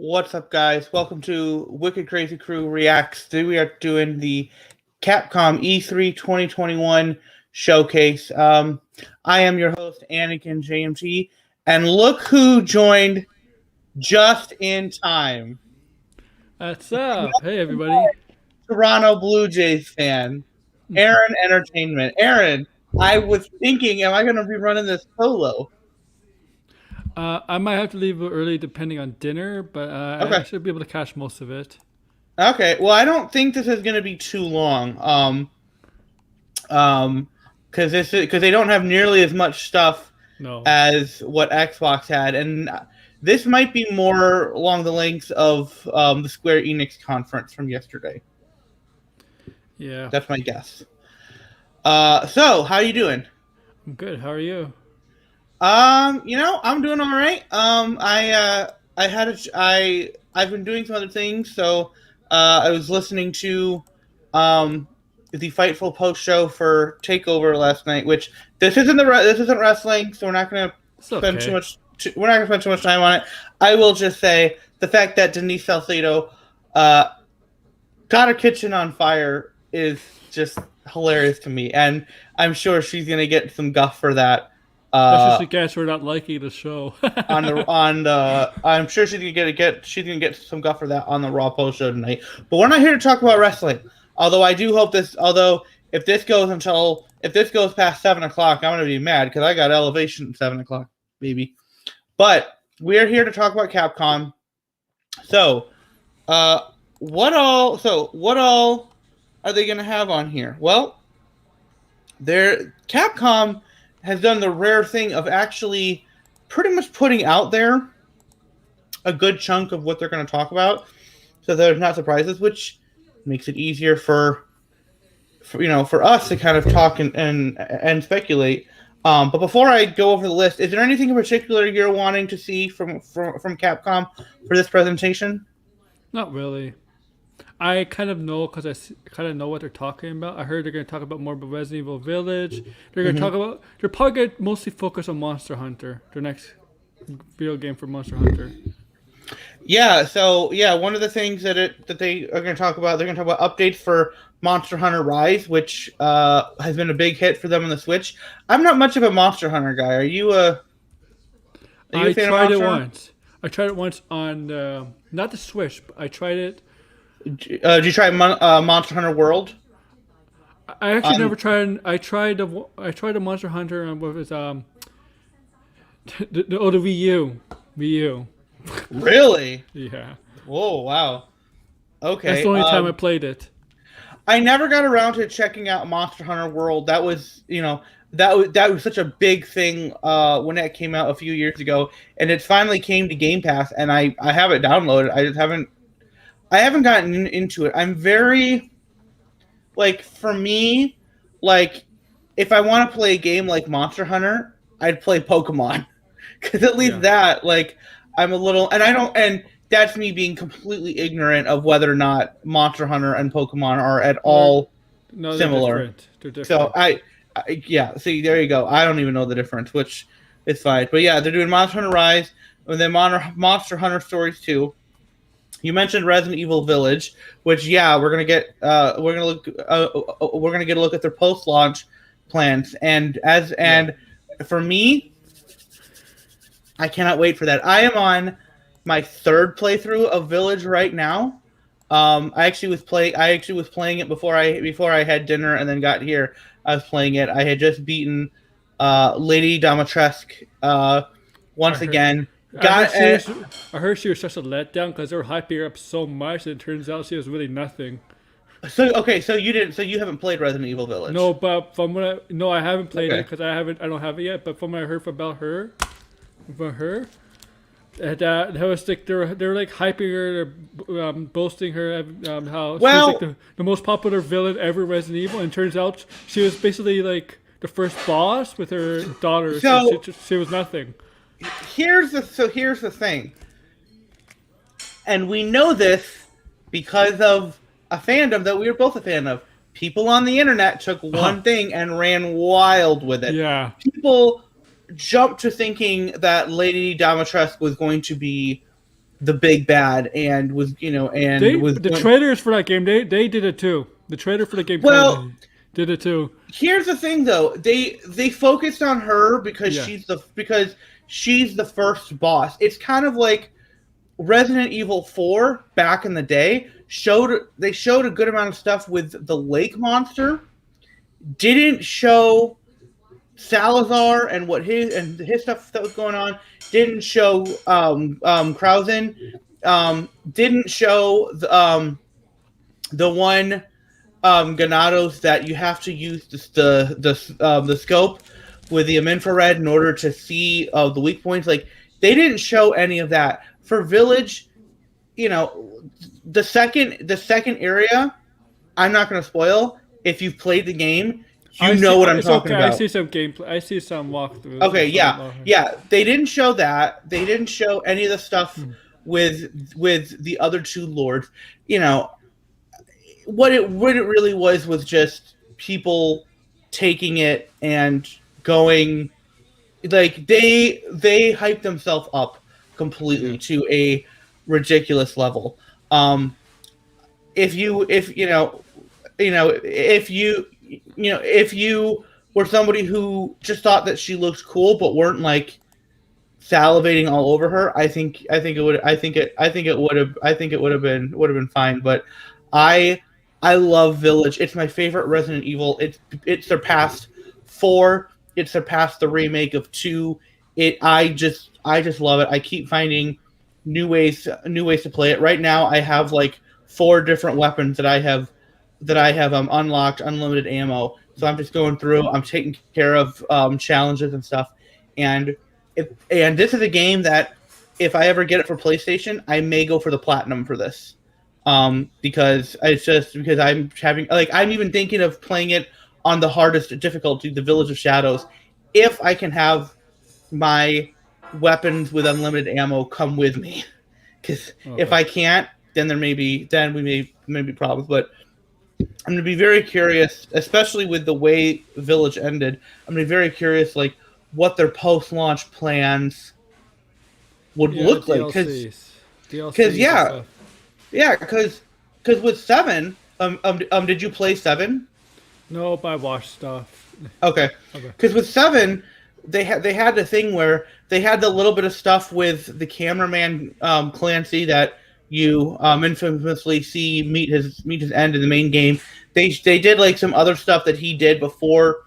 What's up, guys? Welcome to Wicked Crazy Crew Reacts. Today we are doing the Capcom E3 2021 showcase. I am your host, Anakin JMT, and look who joined just in time. What's up? Hey, everybody. Toronto Blue Jays fan, Aaron Entertainment. Aaron, I was thinking, am I going to be running this solo? I might have to leave early depending on dinner, but I Okay. should be able to catch most of it. Okay. Well, I don't think this is going to be too long. Because they don't have nearly as much stuff No. as what Xbox had, and this might be more along the lengths of the Square Enix conference from yesterday. Yeah. That's my guess. So how you doing? I'm good. How are you? I'm doing all right. I've been doing some other things, so I was listening to the Fightful post show for Takeover last night, which this isn't wrestling, so we're not going to It's spend too okay. much. We're not going to spend too much time on it. I will just say the fact that Denise Salcedo uh, got her kitchen on fire is just hilarious to me, and I'm sure she's going to get some guff for that. That's just Uh, a guess for not liking the show. I'm sure she's gonna get some guff for that on the Raw post show tonight. But we're not here to talk about wrestling. Although I do hope this. Although if this goes past 7 o'clock, I'm gonna be mad because I got Elevation at 7 o'clock, baby. But we're here to talk about Capcom. So, what all are they gonna have on here? Well, Capcom has done the rare thing of actually pretty much putting out there a good chunk of what they're going to talk about, so there's not surprises, which makes it easier for us to kind of talk and speculate. But before I go over the list, is there anything in particular you're wanting to see from Capcom for this presentation? Not really. I kind of know because kind of know what they're talking about. I heard they're going to talk about more about Resident Evil Village. They're going to talk about. They're probably going to mostly focus on Monster Hunter, their next video game for Monster Hunter. Yeah, so one of the things that they are going to talk about, they're going to talk about updates for Monster Hunter Rise, which has been a big hit for them on the Switch. I'm not much of a Monster Hunter guy. Are you a I fan of tried it Monster Hunter? once. I tried it once on not the Switch, but I tried it. Did you try Monster Hunter World? I actually Um, never tried. I tried a Monster Hunter on what was the Wii U. Wii U. really? Yeah, Whoa, wow. that's Okay. the only time I played it. I never got around to checking out Monster Hunter World. That was, that was such a big thing when that came out a few years ago, and it finally came to Game Pass, and I have it downloaded. I haven't gotten into it. I'm very like for me, like if I want to play a game like Monster Hunter, I'd play Pokemon because at least Yeah. that like I'm a little and I don't and that's me being completely ignorant of whether or not Monster Hunter and Pokemon are at They're, all no, they're similar. different. They're So different. yeah. See, there you go. I don't even know the difference, which is fine. But yeah, they're doing Monster Hunter Rise and then Monster Hunter Stories 2. You mentioned Resident Evil Village, which we're gonna get we're gonna get a look at their post launch plans, Yeah. and for me, I cannot wait for that. I am on my third playthrough of Village right now. I actually was playing it before I had dinner and then got here. I was playing it. I had just beaten Lady Dimitrescu I once heard. again. I heard Got she was. I heard she was such a letdown because they were hyping her up so much, and it turns out she was really nothing. So okay, so you haven't played Resident Evil Village. No, but from what no, I haven't played it Okay. because I don't have it yet. But from what I heard about her, that was like they were like hyping her, boasting her how she was like Well, the most popular villain ever in Resident Evil, and turns out she was basically like the first boss with her daughters, and so she was nothing. here's the thing, and we know this because of a fandom that we were both a fan of. People on the internet took one thing and ran wild with it. Yeah, People jumped to thinking that Lady Dimitrescu was going to be the big bad and was and was The traders for that game, they did it too. The trader for the game kind well. of did it too. Here's the thing, though. They focused on her because Yeah, she's the first boss. It's kind of like Resident Evil 4 back in the day showed a good amount of stuff with the lake monster. Didn't show Salazar and what his stuff that was going on. Didn't show Krausen. Didn't show the one Ganados that you have to use the scope with the infrared in order to see the weak points. Like they didn't show any of that for Village. The second area. I'm not going to spoil. If you've played the game, you know what I'm it's talking okay. I about. see some gameplay. I see some walkthroughs. Okay, yeah, yeah. They didn't show that. They didn't show any of the stuff with the other two lords. You know, what it really was just people taking it and going like they hyped themselves up completely to a ridiculous level. If you were somebody who just thought that she looked cool but weren't like salivating all over her, I think it would have been fine. But I I love Village. It's my favorite Resident Evil. It surpassed 4. It surpassed the remake of 2. I just love it. I keep finding new ways to play it. Right now I have like 4 different weapons that I have unlocked unlimited ammo. So I'm just going through. I'm taking care of challenges and stuff. And and this is a game that if I ever get it for PlayStation, I may go for the platinum for this. Because I'm even thinking of playing it on the hardest difficulty, the Village of Shadows, if I can have my weapons with unlimited ammo come with me. Because if I can't, then we may be problems. But I'm going to be very curious, especially with the way Village ended. I'm going to be very curious, like what their post-launch plans would look like. Because with 7, did you play 7? Nope, I watched stuff. Okay. Because with 7, they had the thing where they had the little bit of stuff with the cameraman Clancy that you infamously see meet his end in the main game. They did like some other stuff that he did before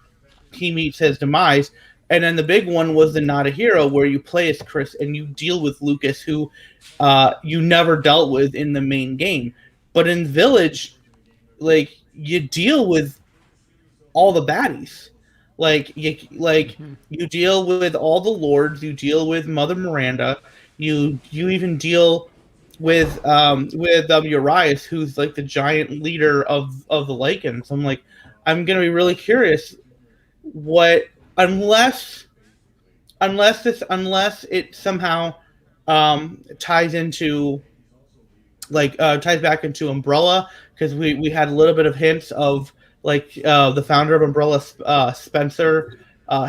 he meets his demise. And then the big one was the Not a Hero, where you play as Chris and you deal with Lucas, who you never dealt with in the main game. But in Village, like you deal with all the baddies. You deal with all the lords. You deal with Mother Miranda. You even deal with Urias, who's like the giant leader of the Lycans. I'm gonna be really curious what unless it somehow ties into ties back into Umbrella, because we had a little bit of hints of the founder of Umbrella, Spencer,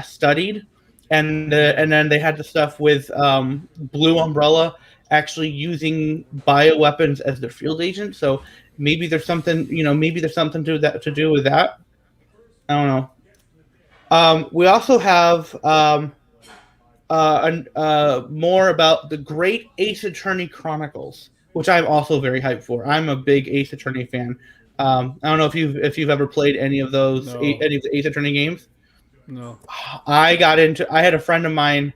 studied, and then they had the stuff with Blue Umbrella actually using bioweapons as their field agent. So maybe there's something to do with that. I don't know. We also have more about the Great Ace Attorney Chronicles, which I'm also very hyped for. I'm a big Ace Attorney fan. I don't know if you've ever played any of those, No. any of the Ace Attorney games. No. I had a friend of mine,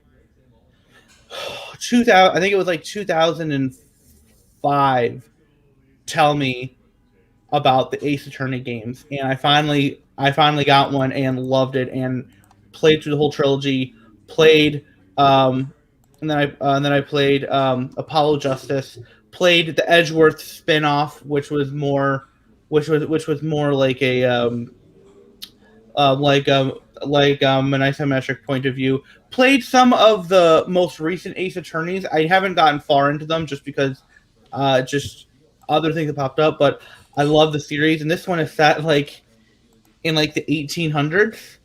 2000, I think it was like 2005, tell me about the Ace Attorney games, and I finally got one and loved it and played through the whole trilogy. Played, and then I played Apollo Justice. Played the Edgeworth spin-off, which was more like a an isometric point of view. Played some of the most recent Ace Attorneys. I haven't gotten far into them just because just other things have popped up, but I love the series, and this one is set in the 1800s.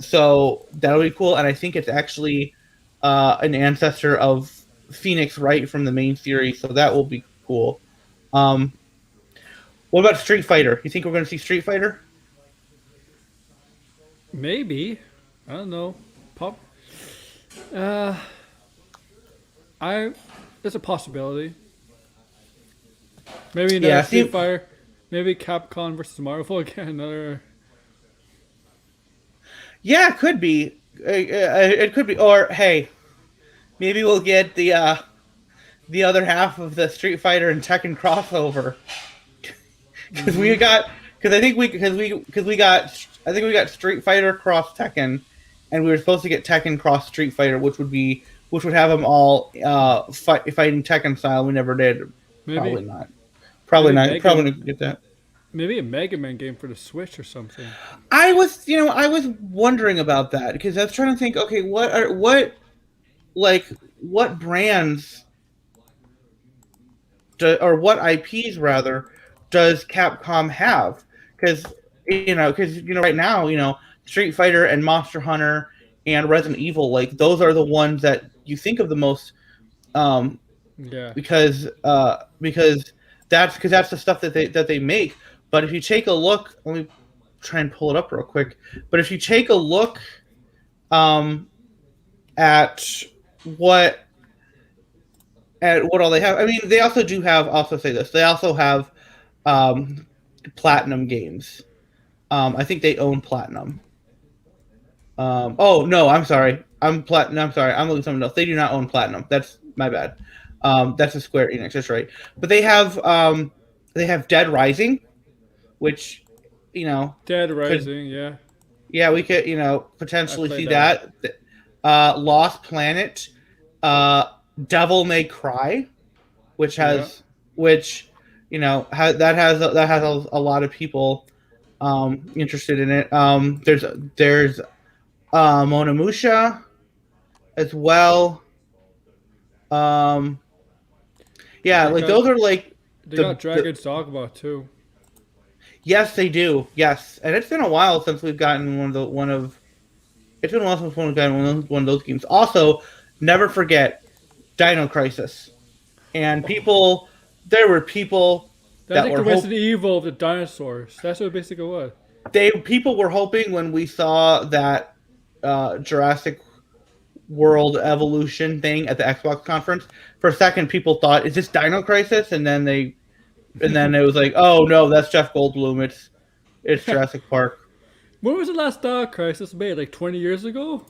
So that'll be cool, and I think it's actually an ancestor of Phoenix Wright from the main series, so that will be cool. Um, what about Street Fighter? You think we're going to see Street Fighter? Maybe. I don't know. Pop. Uh, I. It's a possibility. Maybe another Yeah, Street see, Fighter. Maybe Capcom versus Marvel again. Another. yeah, it could be. It could be. Or hey, maybe we'll get the other half of the Street Fighter and Tekken crossover because we Mm-hmm. got because we got I think we got Street Fighter cross Tekken, and we were supposed to get Tekken cross Street Fighter, which would have them all fighting Tekken style. We never did. Maybe. Probably not. Maybe Probably Mega. not get that. Maybe a Mega Man game for the Switch or something. I was wondering about that because I was trying to think. Okay, like what brands or what IPs rather does Capcom have? Because right now Street Fighter and Monster Hunter and Resident Evil, like those are the ones that you think of the most, um, Yeah. because that's the stuff that they make. But if you take a look, let me try and pull it up real quick. But if you take a look um, at what what all they have, I mean, they also do have. Also say this, they also have um, Platinum Games. I think they own Platinum. Oh no, I'm sorry. I'm Platinum. I'm sorry. I'm looking at something else. They do not own Platinum. That's my bad. That's a Square Enix. That's right. But they have Dead Rising, which Dead could Rising. Yeah. yeah we could I potentially played see that. that. Lost Planet, Devil May Cry, which Yeah. has which that has a lot of people interested in it. There's Monamusha as well. Um, yeah, They like got those are like they the got the Dragon's Dogma too. yes they do, yes, and it's been a while since we've gotten one of it's been a while since we've gotten one of those games. Also, never forget Dino Crisis, and there were people That's that like were the Resident Evil of the dinosaurs. That's what it basically was. people were hoping when we saw that Jurassic World Evolution thing at the Xbox conference. For a second, people thought, "Is this Dino Crisis?" And then it was like, "Oh no, that's Jeff Goldblum. It's Jurassic Park." When was the last Dog Crisis made? Like 20 years ago?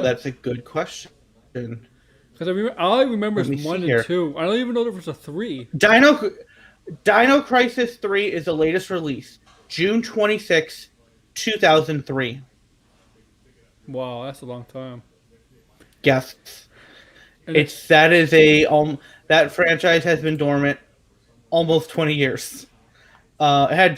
That's a good question. Because all I remember Let is me see one and here. two. I don't even know there was a three. Dino Dino Crisis 3 is the latest release, June 26, 2003. Wow, that's a long time. Yes, And it's that franchise has been dormant almost 20 years. It had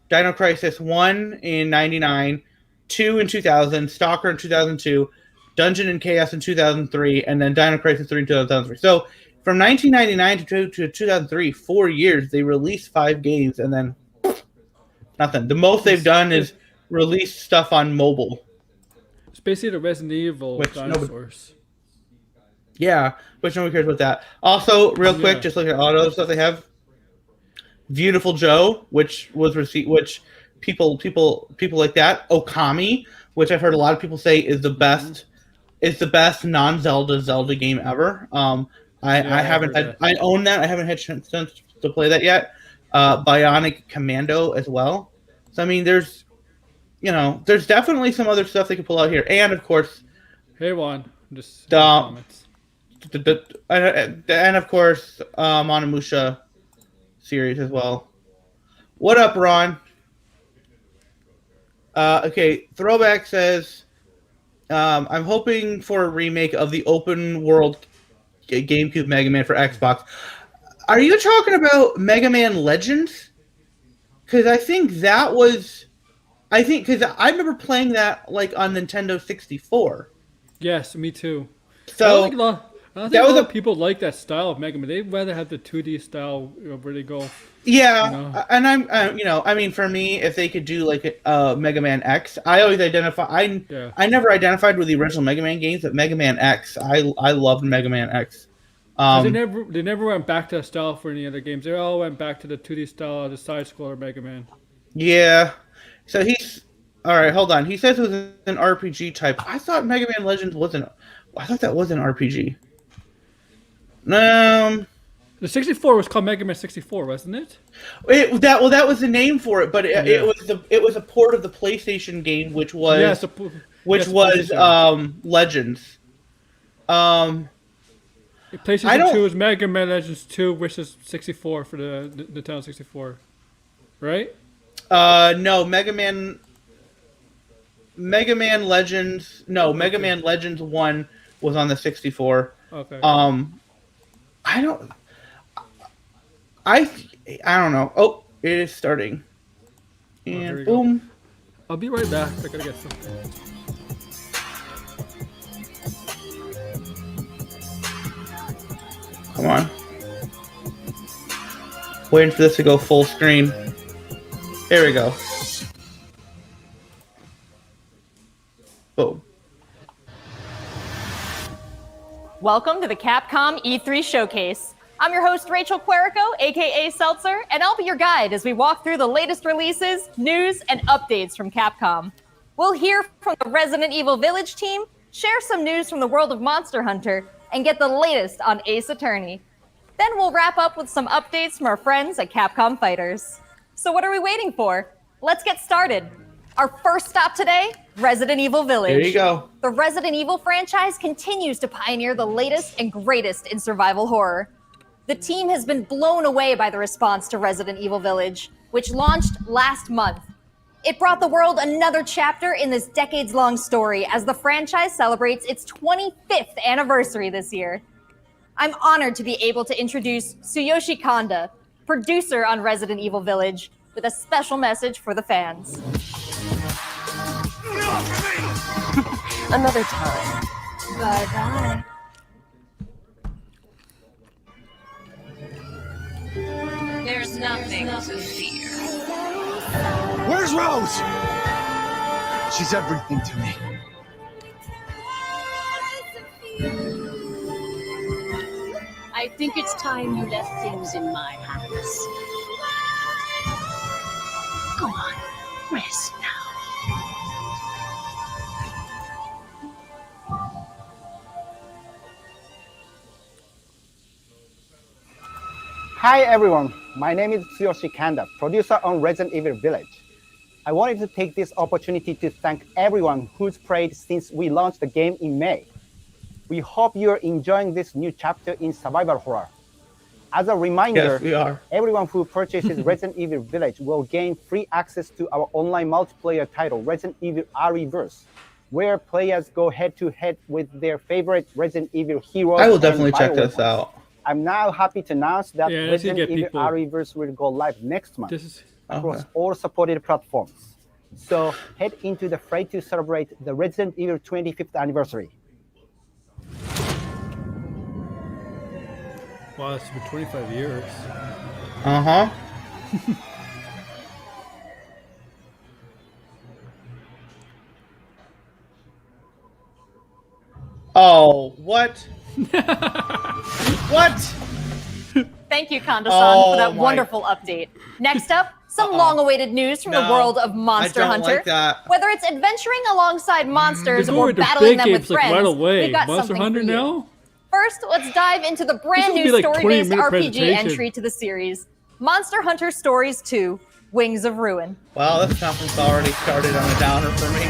Dino Crisis 1 in 99, 2 in 2000, Stalker in 2002, Dungeon and Chaos in 2003, and then Dino Crisis 3 in 2003. So from 1999 to 2003, 4 years, they released 5 games and then nothing. The most they've it's, done it's, is release stuff on mobile, it's basically the Resident Evil of which nobody, dinosaurs. yeah, which nobody cares about that. Also, real quick, Yeah. just looking at all the other stuff they have, Beautiful Joe, which people like that. Okami, which I've heard a lot of people say Hmm. is the best non Zelda game ever. I Yeah, I haven't heard had that. I own that. I haven't had chance to play that yet. Bionic Commando as well. So I mean, there's definitely some other stuff they could pull out here, and of course Hey, Juan. Just in the the comments. and of course Monamusha series as well. What up, Ron? Okay, Throwback says, I'm hoping for a remake of the open world GameCube Mega Man for Xbox. Are you talking about Mega Man Legends? Because because I remember playing that like on Nintendo 64. Yes, me too. I don't think So a lot. I don't think That a was lot a of people like that style of Mega Man. They'd rather have the 2D style, where they go. Yeah, You know? and I'm, I mean, for me, if they could do like a Mega Man X, I always identify. Yeah. I never identified with the original Mega Man games, but Mega Man X, I loved Mega Man X. Because Um, they never went back to that style for any other games. They all went back to the 2D style of the side scroller Mega Man. yeah. So he's all right. Hold on. He says it was an RPG type. I thought Mega Man Legends wasn't. I thought that was an RPG. Um, The 64 was called Mega Man 64, wasn't it? that was the name for it, but Yeah. it was a port of the PlayStation game, Yeah, which was Legends. Um, I PlayStation 2 don't. is Mega Man Legends 2, which is 64 for the Nintendo 64. Right? No, Mega Man Legends. No, Mega Okay. Man Legends 1 was on the 64. Okay. I don't. I I don't know. Oh, it is starting. Here And we go. boom. I'll be right back. I gotta get something. Come on. Waiting for this to go full screen. Here we go. Boom. Welcome to the Capcom E3 Showcase. I'm your host, Rachel Querico, aka Seltzer, and I'll be your guide as we walk through the latest releases, news, and updates from Capcom. We'll hear from the Resident Evil Village team, share some news from the world of Monster Hunter, and get the latest on Ace Attorney. Then we'll wrap up with some updates from our friends at Capcom Fighters. So what are we waiting for? Let's get started. Our first stop today, Resident Evil Village. There you go. The Resident Evil franchise continues to pioneer the latest and greatest in survival horror. The team has been blown away by the response to Resident Evil Village, which launched last month. It brought the world another chapter in this decades-long story as the franchise celebrates its 25th anniversary this year. I'm honored to be able to introduce Tsuyoshi Kanda, producer on Resident Evil Village, with a special message for the fans. Another time. Bye-bye. There's nothing to fear. Where's Rose? She's everything to me. I think it's time you left things in my hands. Go on, rest now. Hi everyone, my name is Tsuyoshi Kanda, producer on Resident Evil Village. I wanted to take this opportunity to thank everyone who's played since we launched the game in May. We hope you're enjoying this new chapter in survival horror. As a reminder, Yes, we are. everyone who purchases Resident Evil Village will gain free access to our online multiplayer title, Resident Evil Re:Verse, where players go head-to-head with their favorite Resident Evil heroes. I will and definitely check Bioware this ones. out. I'm now happy to announce that Yeah, let's Resident get Evil people- Re:Verse will go live next month This is across Okay. all supported platforms. So head into the fray to celebrate the Resident Evil 25th anniversary. wow. It's been 25 years. Uh-huh. Oh, what? What? Thank you, Kanda-san, Oh, for that my- wonderful update. Next up, some long-awaited news from the No, world of Monster I don't Hunter. like that. Whether it's adventuring alongside monsters They go or with the battling big them with games like friends, right away. we've got Monster something Hunter for you. now? First, let's dive into the brand will be new like story-based 20-minute RPG presentation. entry to the series, Monster Hunter Stories 2: Wings of Ruin. Well, this conference already started on a downer for me.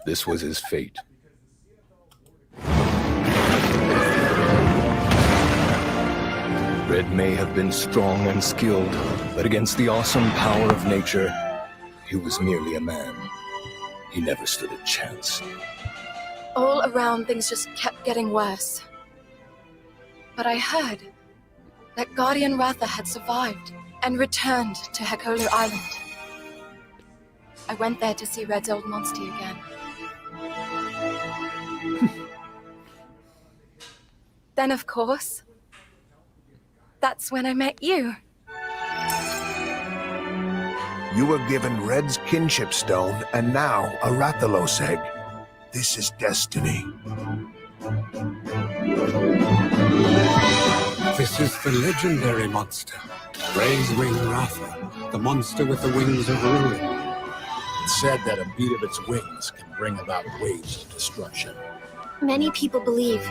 This was his fate. Red may have been strong and skilled, but against the awesome power of nature, he was merely a man. He never stood a chance. All around, things just kept getting worse. But I heard that Guardian Ratha had survived and returned to Hekola Island. I went there to see Red's old monster again. Then, of course, that's when I met you. You were given Red's kinship stone, and now a Rathalos egg. This is destiny. This is the legendary monster, Ray's Wing Ratha, the monster with the wings of ruin. It's said that a beat of its wings can bring about waves of destruction. Many people believe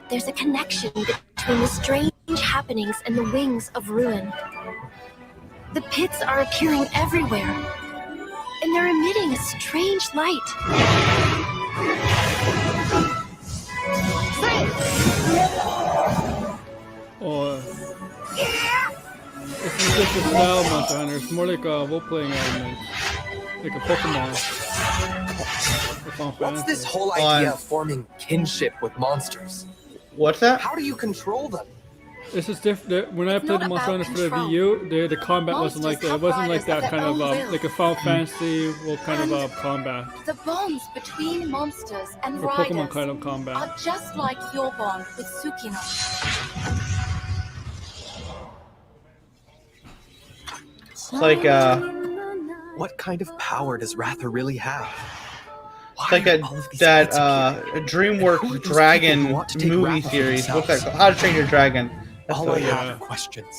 there's a connection between the strange happenings and the wings of ruin. The pits are appearing everywhere, and they're emitting a strange light. Or it's just a style Monster Hunter. It's more like a role-playing element, like a Pokemon. What's this whole idea of forming kinship with monsters? What's that? How do you control them? This is different. When I played the Monster Hunter for the Wii U, the combat wasn't like that. It wasn't like that kind of like a Final Fantasy kind of combat. The bonds between monsters and Or Pokemon riders kind of combat. are just like your bond with Tsukino. It's like What kind of power does Ratha really have? it's like that DreamWorks Dragon movie series. What's that called? How to Train Your Dragon. That's All what I it is. have are questions.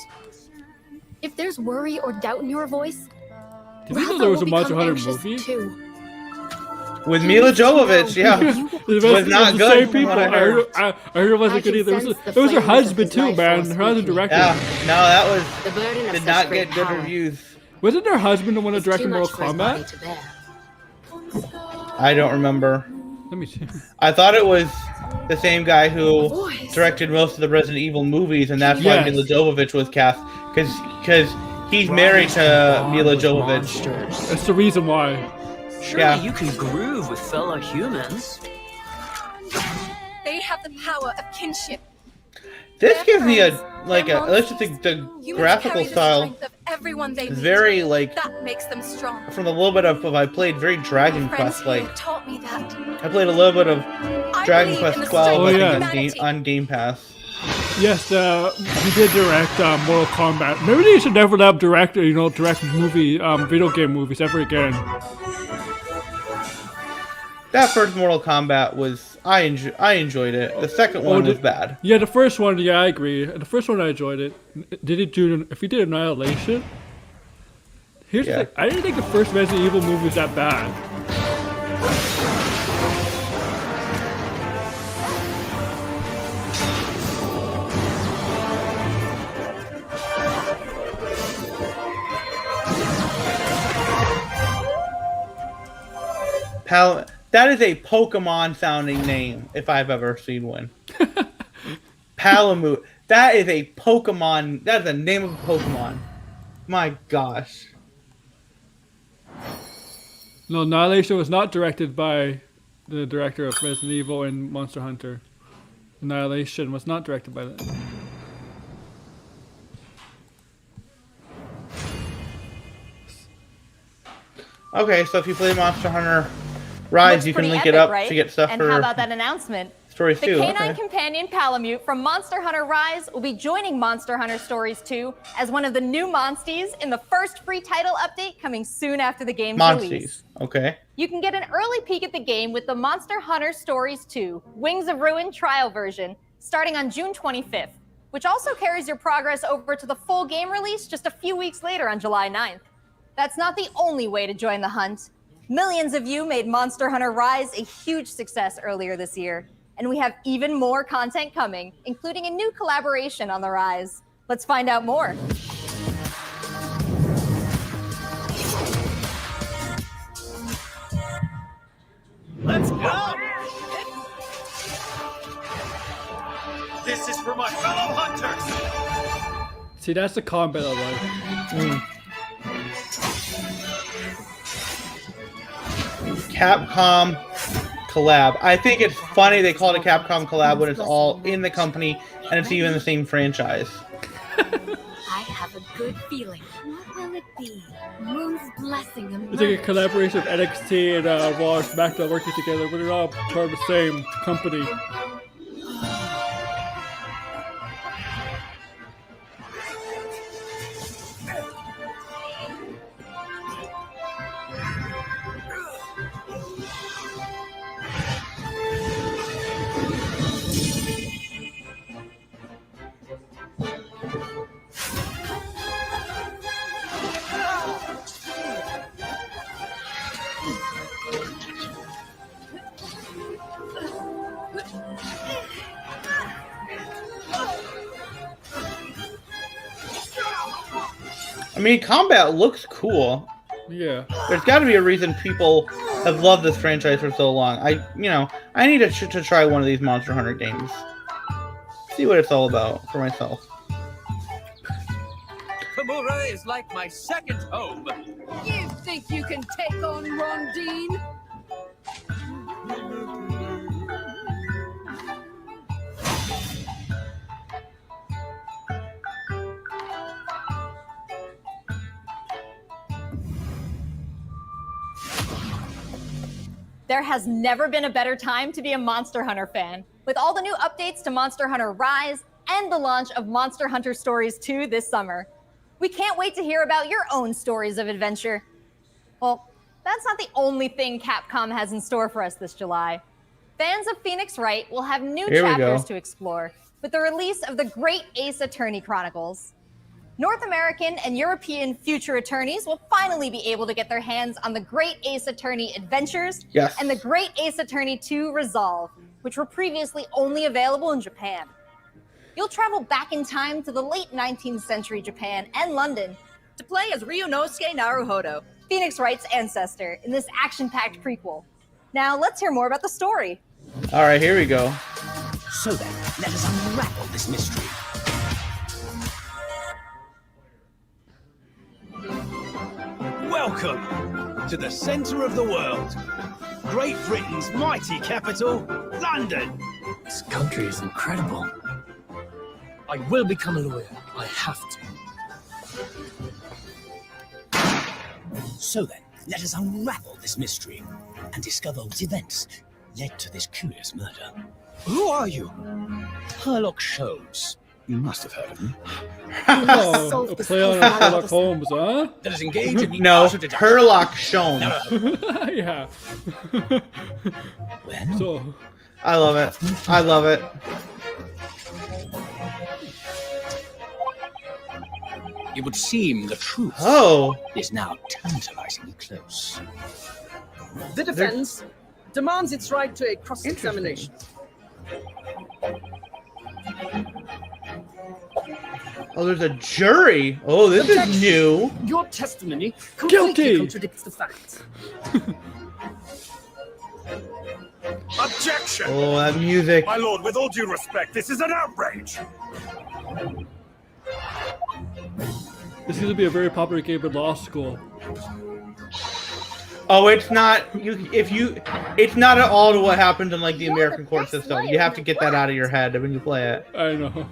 If there's worry or doubt in your voice, Did you know Ratha there was a will Monster become Hunter anxious movie? too. With Mila Jovovich, yeah. It was not the good same from people. what I heard. I heard it wasn't I good can either. It sense was, the it was her flames of husband his too, life man. force Her husband weakening. directed. Yeah, no, that was The burden of did such not great get good power reviews. Wasn't her husband the one that is directed too Mortal much for his body Kombat? to bear. I don't remember. Let me see. I thought it was the same guy who Voice. directed most of the Resident Evil movies, and that's why Yes. Mila Jovovich was cast, because he's married to Mila Jovovich. That's the reason why. Surely Yeah. you can groove with fellow humans. They have the power of kinship. This They're gives me a friends. like They're a let's just monsters. think the Humans graphical carry the style strength of everyone they is meet. very like That makes them strong. from a little bit of I played very Dragon Friends Quest like. here taught me that. I played a little bit of Dragon believe Quest in the 12 strength I of think humanity. on Game Pass. Yes, he did direct Mortal Kombat. Maybe they should never let him direct movie, video game movies ever again. That first Mortal Kombat was I enjoyed it. The second one was bad. Yeah, the first one, yeah, I agree. The first one I enjoyed it. Did he do? If he did Annihilation, here's Yeah. the thing. I didn't think the first Resident Evil movie was that bad. That is a Pokemon sounding name if I've ever seen one. Palamute. That is a Pokemon. That is the name of a Pokemon. My gosh. No, Annihilation was not directed by the director of Resident Evil and Monster Hunter. Annihilation was not directed by that. Okay, so if you play Monster Hunter Rise, Looks you can pretty link epic, it up right? to get stuff and for how about that announcement? Stories The 2. canine Okay. companion Palamute from Monster Hunter Rise will be joining Monster Hunter Stories 2 as one of the new Monsties in the first free title update coming soon after the game's release. Monsties. Okay. You can get an early peek at the game with the Monster Hunter Stories 2 Wings of Ruin trial version starting on June 25th, which also carries your progress over to the full game release just a few weeks later on July 9th. That's not the only way to join the hunt. Millions of you made Monster Hunter Rise a huge success earlier this year, and we have even more content coming, including a new collaboration on the Rise. Let's find out more. Let's go! This is for my fellow hunters! See, that's the combat I like. Capcom collab. I think it's funny they call it a Capcom collab when it's all in the company and it's even the same franchise. I have a good feeling. What will it be? Moon's blessing emerged. It's like a collaboration of NXT and Raw and SmackDown working together, but they're all part of the same company. I mean, combat looks cool. Yeah. There's got to be a reason people have loved this franchise for so long. I need to try one of these Monster Hunter games. See what it's all about for myself. Kimura is like my second home. You think you can take on Rondine? There has never been a better time to be a Monster Hunter fan. With all the new updates to Monster Hunter Rise and the launch of Monster Hunter Stories 2 this summer. We can't wait to hear about your own stories of adventure. Well, that's not the only thing Capcom has in store for us this July. Fans of Phoenix Wright will have new chapters to explore with the release of the Great Ace Attorney Chronicles. North American and European future attorneys will finally be able to get their hands on the Great Ace Attorney Adventures and the Great Ace Attorney 2 Resolve, which were previously only available in Japan. You'll travel back in time to the late 19th century Japan and London to play as Ryunosuke Naruhodo, Phoenix Wright's ancestor, in this action-packed prequel. Now, let's hear more about the story. All right, here we go. So then, let us unravel this mystery. Welcome to the center of the world. Great Britain's mighty capital, London. This country is incredible. I will become a lawyer. I have to. So then, let us unravel this mystery and discover what events led to this curious murder. Who are you? Sherlock Holmes. You must have heard of me. Oh, a play on Sherlock Holmes, huh? Let us engage in the No, Sherlock Holmes. Yeah. Well, So, I love it. I love it. it would seem the truth is now tantalizingly close. The defense demands its right to a cross-examination. Oh, there's a jury. Oh, this is new. Your testimony completely contradicts the facts. Objection! Oh, that music. My lord, with all due respect, this is an outrage. this seems to be a very popular game in law school. Oh, it's not. It's not at all to what happens in like the American court system. You have to get that out of your head when you play it. I know.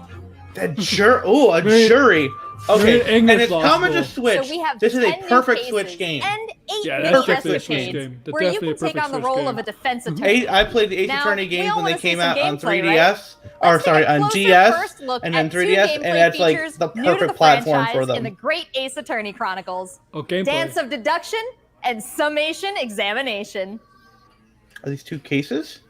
That jury. Oh, a jury. Okay, and it's coming to Switch. So we have This is a 10 new perfect cases Switch game. And 8 Yeah, new that's definitely a Switch escapades, game. That's where you definitely a can take perfect on the Switch role game. of a defense attorney. I played the Ace Now, Attorney we games all when they wanna see came some out on gameplay, 3DS. right? Or Let's sorry, take a on closer GS first look and at then two 3DS, gameplay and that's like features the new to the perfect platform for franchise in them. the Great Ace Attorney Chronicles. Oh, gameplay. Dance of Deduction and Summation Examination. Are these two cases?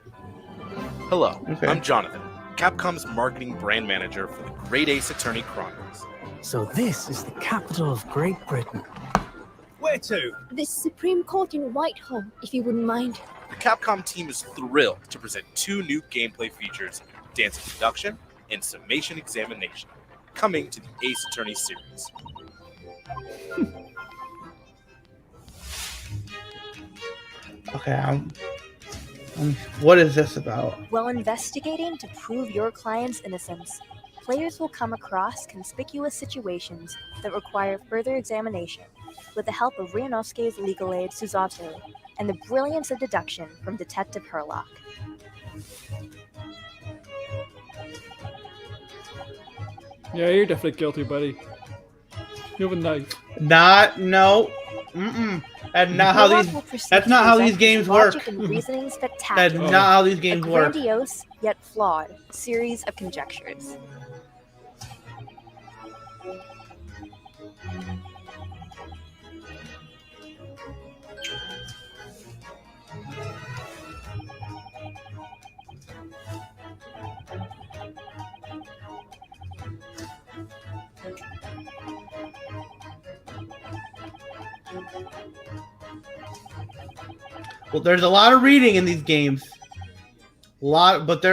Hello, Okay. I'm Jonathan, Capcom's marketing brand manager for the Great Ace Attorney Chronicles. So this is the capital of Great Britain. Where to? The Supreme Court in Whitehall, if you wouldn't mind. The Capcom team is thrilled to present two new gameplay features, Dance of Deduction and Summation Examination, coming to the Ace Attorney series. Okay, what is this about? While investigating to prove your client's innocence, players will come across conspicuous situations that require further examination. with the help of Ryunosuke's legal aid Suzato and the brilliance of deduction from Detective Herlock. Yeah, you're definitely guilty, buddy. You have a knife. No. And not how Herlock these. will proceed That's to not how present these his games logic work. and reasoning That's spectacular. not how these games a work. grandiose yet flawed series of conjectures. Well, there's a lot of reading in these games. But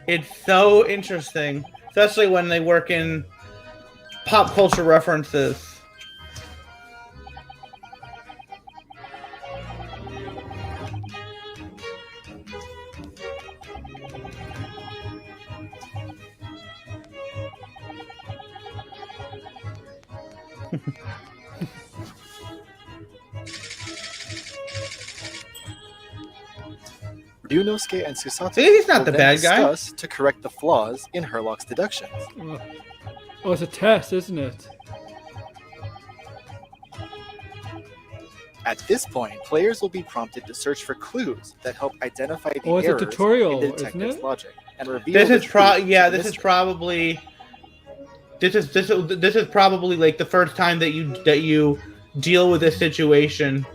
it's so interesting, especially when they work in pop culture references. Ryunosuke and Susato See, he's not will the then bad guy. discuss to correct the flaws in Herlock's deductions. Oh, it's a test, isn't it? At this point, players will be prompted to search for clues that help identify the Oh, it's a errors tutorial, in the isn't detective's it? logic and reveal This the is truth probably to the this is mystery. probably this is probably like the first time that you deal with this situation.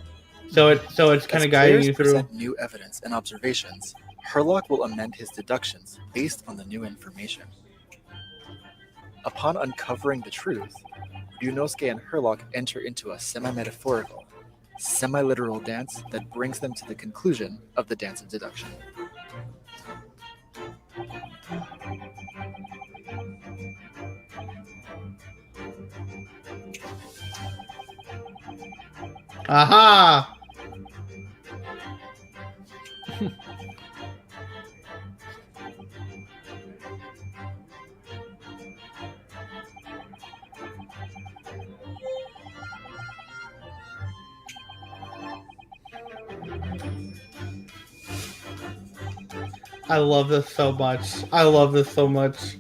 So it's kind As of guiding players you through. present new evidence and observations, Herlock will amend his deductions based on the new information. Upon uncovering the truth, Ryunosuke and Herlock enter into a semi-metaphorical, semi-literal dance that brings them to the conclusion of the dance of deduction. Aha! I love this so much. I love this so much.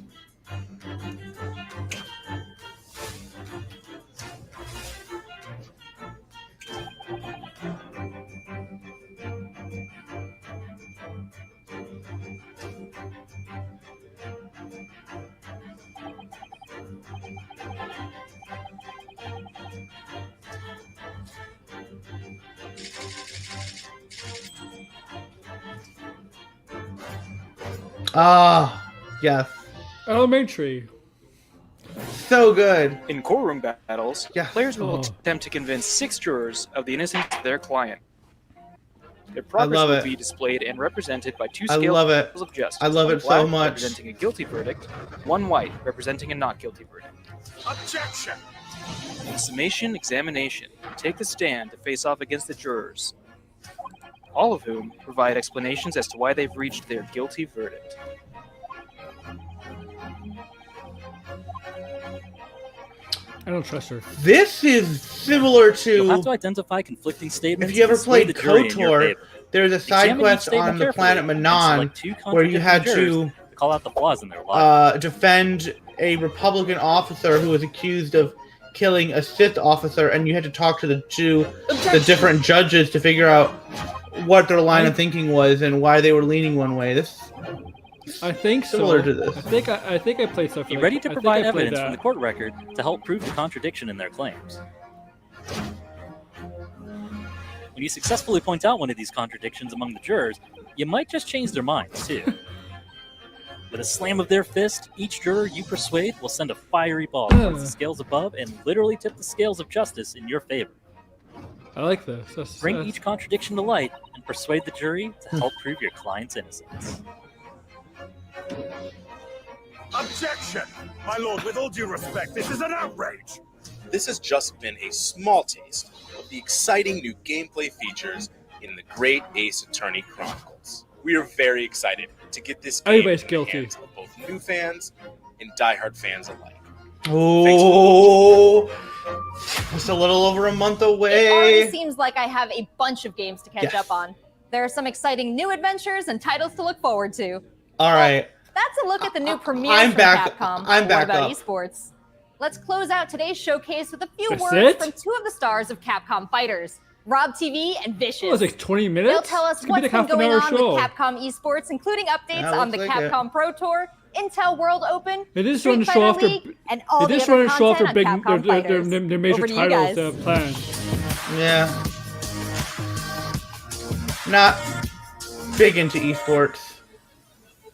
Ah, yes. Elementary. So good. In courtroom battles, players will attempt to convince 6 jurors of the innocence of their client. Their progress love will it. be displayed and represented by 2 I scales love it. of justice. I love one it so black, much. representing a guilty verdict, 1 white, representing a not guilty verdict. Objection! In summation examination, take the stand to face off against the jurors, all of whom provide explanations as to why they've reached their guilty verdict. I don't trust her. This is similar to. You'll have to identify conflicting statements. If you ever and sway played the jury in your KOTOR, favor. there's a side Examine each quest statement on the carefully planet and Manon select 2 where you had contradicting to jurors call out the flaws in their logic. defend a Republican officer who was accused of killing a Sith officer, and you had to talk to the different judges to figure out what their line of thinking was and why they were leaning one way. This I think similar so. to this. I think I played stuff. Be like, ready to I think provide I played evidence from that. the court record to help prove the contradiction in their claims. When you successfully point out one of these contradictions among the jurors, you might just change their minds, too. With a slam of their fist, each juror you persuade will send a fiery ball towards the scales above and literally tip the scales of justice in your favor. I like this. Bring each contradiction to light and persuade the jury to help prove your client's innocence. Objection! My lord, with all due respect, this is an outrage! This has just been a small taste of the exciting new gameplay features in the Great Ace Attorney Chronicles. We are very excited to get this game Everybody's in the guilty. hands of both new fans and diehard fans alike. Oh, Just a little over a month It away. already seems like I have a bunch of games to catch Yes. up on. There are some exciting new adventures and titles to look forward to. All right. That's a look at the new premieres I'm from back- Capcom. I'm What back about up. esports? Let's close out today's showcase with a few That's words it? from two of the stars of Capcom Fighters, Rob TV and Vicious. It was like 20 minutes. They'll tell us It's gonna be what's like been going half an on hour with show. Capcom esports, including updates Yeah, on the looks like it. Capcom Pro Tour, Intel World Open, It is Street trying to Fighter show off their. League, and all It the is other trying to show off content their on big, Capcom Fighters. their major Over to you titles guys. they have planned. Yeah. Not big into esports.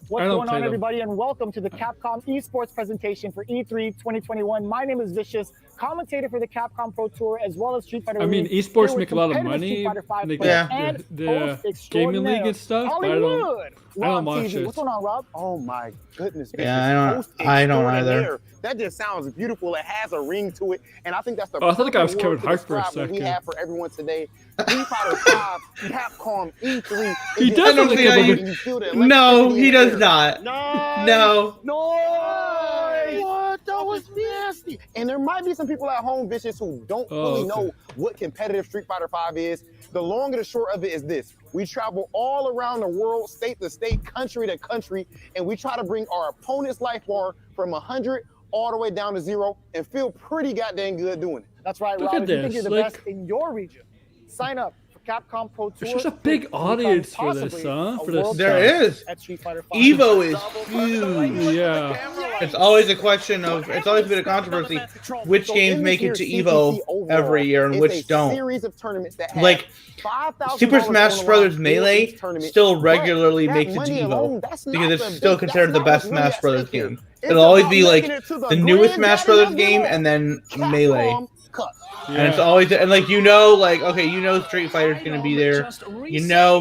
What's I don't going play on, them. everybody, and welcome to the Capcom Esports presentation for E3 2021. My name is Vicious, commentator for the Capcom Pro Tour, as well as Street Fighter I mean, League, esports here with make a lot of competitive money, Street Fighter 5 like players Yeah. and the host gaming league and extraordinaire, stuff. But Hollywood, I don't Rob watch TV. it. What's going on, Rob? Oh my goodness, Vicious. Yeah, Host I don't either. extraordinaire. That just sounds beautiful. It has a ring to it, and I think that's the Oh, I thought the guy was perfect Kevin word to Hart for a describe what we second. have for everyone today. Street Fighter 5, Capcom E3. He It does gets look like exciting, Kevin- and you feel the No, electricity he in the does air. not. Nice. No. Nice. What? That was nasty. And there might be some people at home, Vicious, who don't fully okay. know what competitive Street Fighter 5 is. The long and the short of it is this. We travel all around the world, state to state, country to country, and we try to bring our opponent's life bar from 100 all the way down to 0 and feel pretty goddamn good doing it. That's right, Look Rob. at If you think this, you're the like- best in your region, sign up for Capcom Pro Tour. There's just a big audience for this, huh? For this There stuff. is. At Street Fighter 5. Evo is huge. Yeah. It's always a question of. It's always been a controversy. Which So games in make this it to year's Evo CPC overall, every year and it's which a don't? Series of tournaments that have Like $5,000 Super Smash on the Bros. line Melee in each tournament. still But regularly that makes it to money Evo alone, that's because not it's the still big- considered the that's not best what's really Smash at Bros. stake here. game. It's It'll always about be like making it to the newest Smash granddaddy Bros. of them game all. and then Melee. Capcom Cup. And it's always and like like okay, Street Fighter's gonna be there,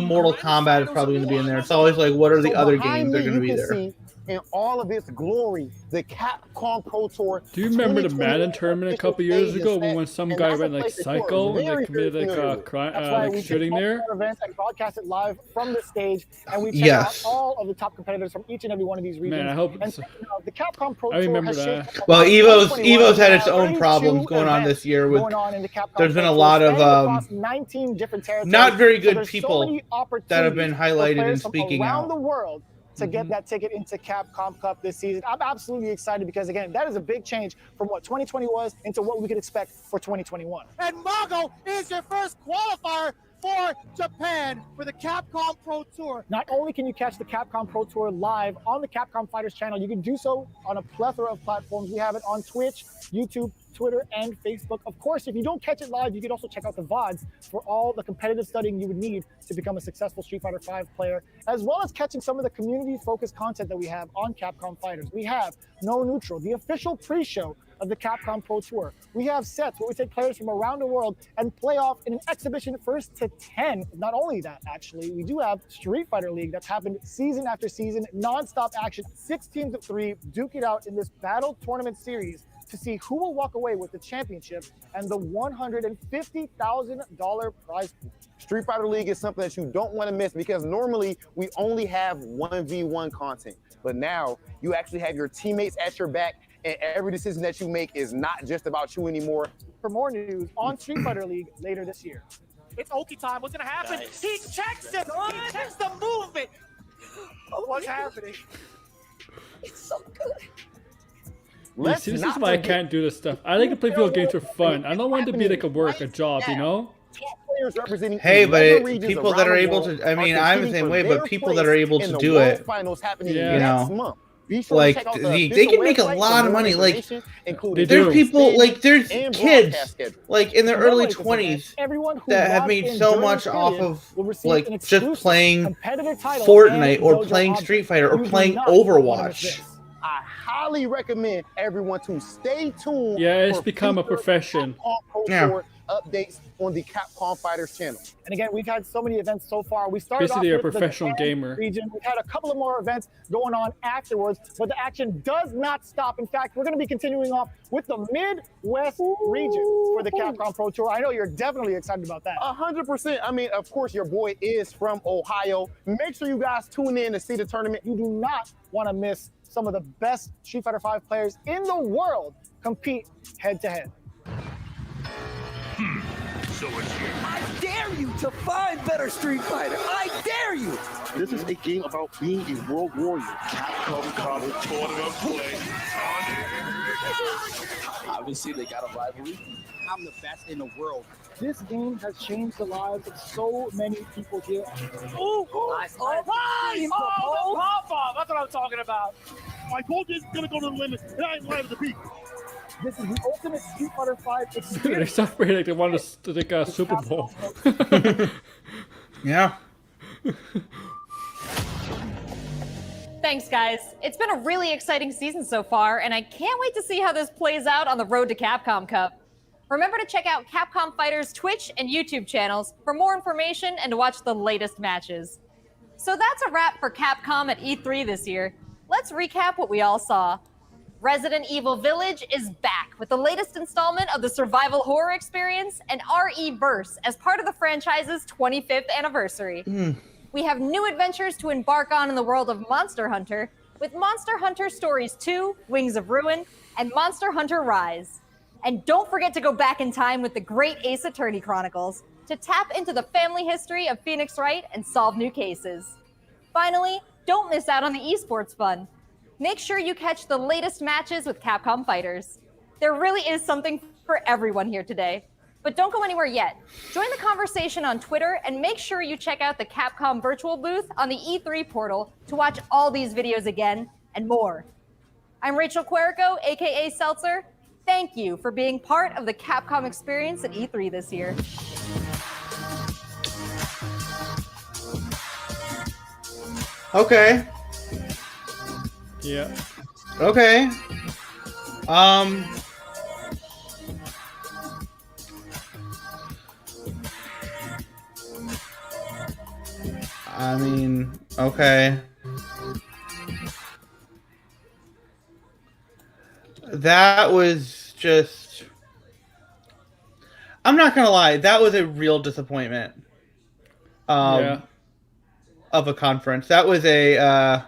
Mortal Kombat is probably gonna be in there. It's always like what are the So other behind games that are me, gonna you be can there? see in all of its glory, the Capcom Pro Tour. Do you remember the 2021 Madden tournament a couple official years stage ago is set, when some and guy that's a went like place that you are psycho and very, like committed very like familiar with. That's why like we shooting take all there? our events and broadcast it live from the stage, and we check Yes. out all of the top competitors from each and every one of these regions. Man, I hope And so. the Capcom Pro I Tour remember has that. shaped up Well, about Evo's 2021. had its We have own 32 problems going on events this year with. going on in the Capcom There's been a Pro Tour, lot of spanning across 19 different territories. not very So good there's so people many that have been opportunities for highlighted and players from speaking around out. the world to get that ticket into Capcom Cup this season. I'm absolutely excited because, again, that is a big change from what 2020 was into what we could expect for 2021. And Mago is your first qualifier for Japan for the Capcom Pro Tour. Not only can you catch the Capcom Pro Tour live on the Capcom Fighters channel, you can do so on a plethora of platforms. We have it on Twitch, YouTube, Twitter, and Facebook. Of course, if you don't catch it live, you can also check out the VODs for all the competitive studying you would need to become a successful Street Fighter V player, as well as catching some of the community-focused content that we have on Capcom Fighters. We have No Neutral, the official pre-show of the Capcom Pro Tour. We have sets where we take players from around the world and play off in an exhibition first to 10. Not only that, actually, we do have Street Fighter League that's happened season after season, non-stop action, 6 teams of 3, duke it out in this battle tournament series to see who will walk away with the championship and the $150,000 prize pool. Street Fighter League is something that you don't want to miss because normally we only have 1v1 content, but now you actually have your teammates at your back, and every decision that you make is not just about you anymore. For more news on Street Fighter League later this year. It's Oki time. What's gonna happen? He checks it. He checks the movement. What's happening? It's so good. You see, this is why I can't do this stuff. I like to play video games for fun. I don't want it to be like a work, a job, you know? Players representing Hey, but 11 regions people around that are the able world to, I mean, I'm the competing same for way, their but people that place are able in to the do World it, Finals happening you next know, month. Be sure to like check out the they official can make a website lot for of more money. Like information, including there's staging people, like there's and kids, broadcast schedule. like in their Remember early this event, 20s everyone who that have logged made in so during much this off period of will receive like an just exclusive playing competitor title Fortnite and or dojo playing object. Street Fighter or You do playing not wanna miss Overwatch. this. I highly recommend everyone to stay tuned. Yeah, it's for become a future profession. Capcom Pro Yeah. Tour updates on the Capcom Fighters channel. And again, we've had so many events so far. We started Basically, off you're a with professional the Japan gamer. region. We've had a couple of more events going on afterwards, but the action does not stop. In fact, we're going to be continuing off with the Midwest region for the Capcom Pro Tour. I know you're definitely excited about that. 100%. I mean, of course, your boy is from Ohio. Make sure you guys tune in to see the tournament. You do not want to miss some of the best Street Fighter V players in the world compete head to head. I dare you to find better Street Fighter. I dare you. This is a game about being a world warrior. Capcom College Tournament play. Obviously, they got a rivalry. I'm the best in the world. This game has changed the lives of so many people here. Oh, nice. Oh, the pop-off. That's what I'm talking about. I told you it's gonna go to the limit, and I ain't liable to beat. This is the ultimate Street Fighter 5 They're experience. suffering like they want to take a Super Bowl. Yeah. Thanks, guys. It's been a really exciting season so far, and I can't wait to see how this plays out on the road to Capcom Cup. Remember to check out Capcom Fighters' Twitch and YouTube channels for more information and to watch the latest matches. So that's a wrap for Capcom at E3 this year. Let's recap what we all saw. Resident Evil Village is back with the latest installment of the survival horror experience and RE-Verse as part of the franchise's 25th anniversary. We have new adventures to embark on in the world of Monster Hunter with Monster Hunter Stories 2, Wings of Ruin, and Monster Hunter Rise. And don't forget to go back in time with the great Ace Attorney Chronicles to tap into the family history of Phoenix Wright and solve new cases. Finally, don't miss out on the esports fun. Make sure you catch the latest matches with Capcom Fighters. There really is something for everyone here today. But don't go anywhere yet. Join the conversation on Twitter and make sure you check out the Capcom virtual booth on the E3 portal to watch all these videos again and more. I'm Rachel Querico, aka Seltzer. Thank you for being part of the Capcom experience at E3 this year. Okay. Yeah. Okay. I mean, okay. That was just... I'm not gonna lie, that was a real disappointment. Yeah. Of a conference. That was a...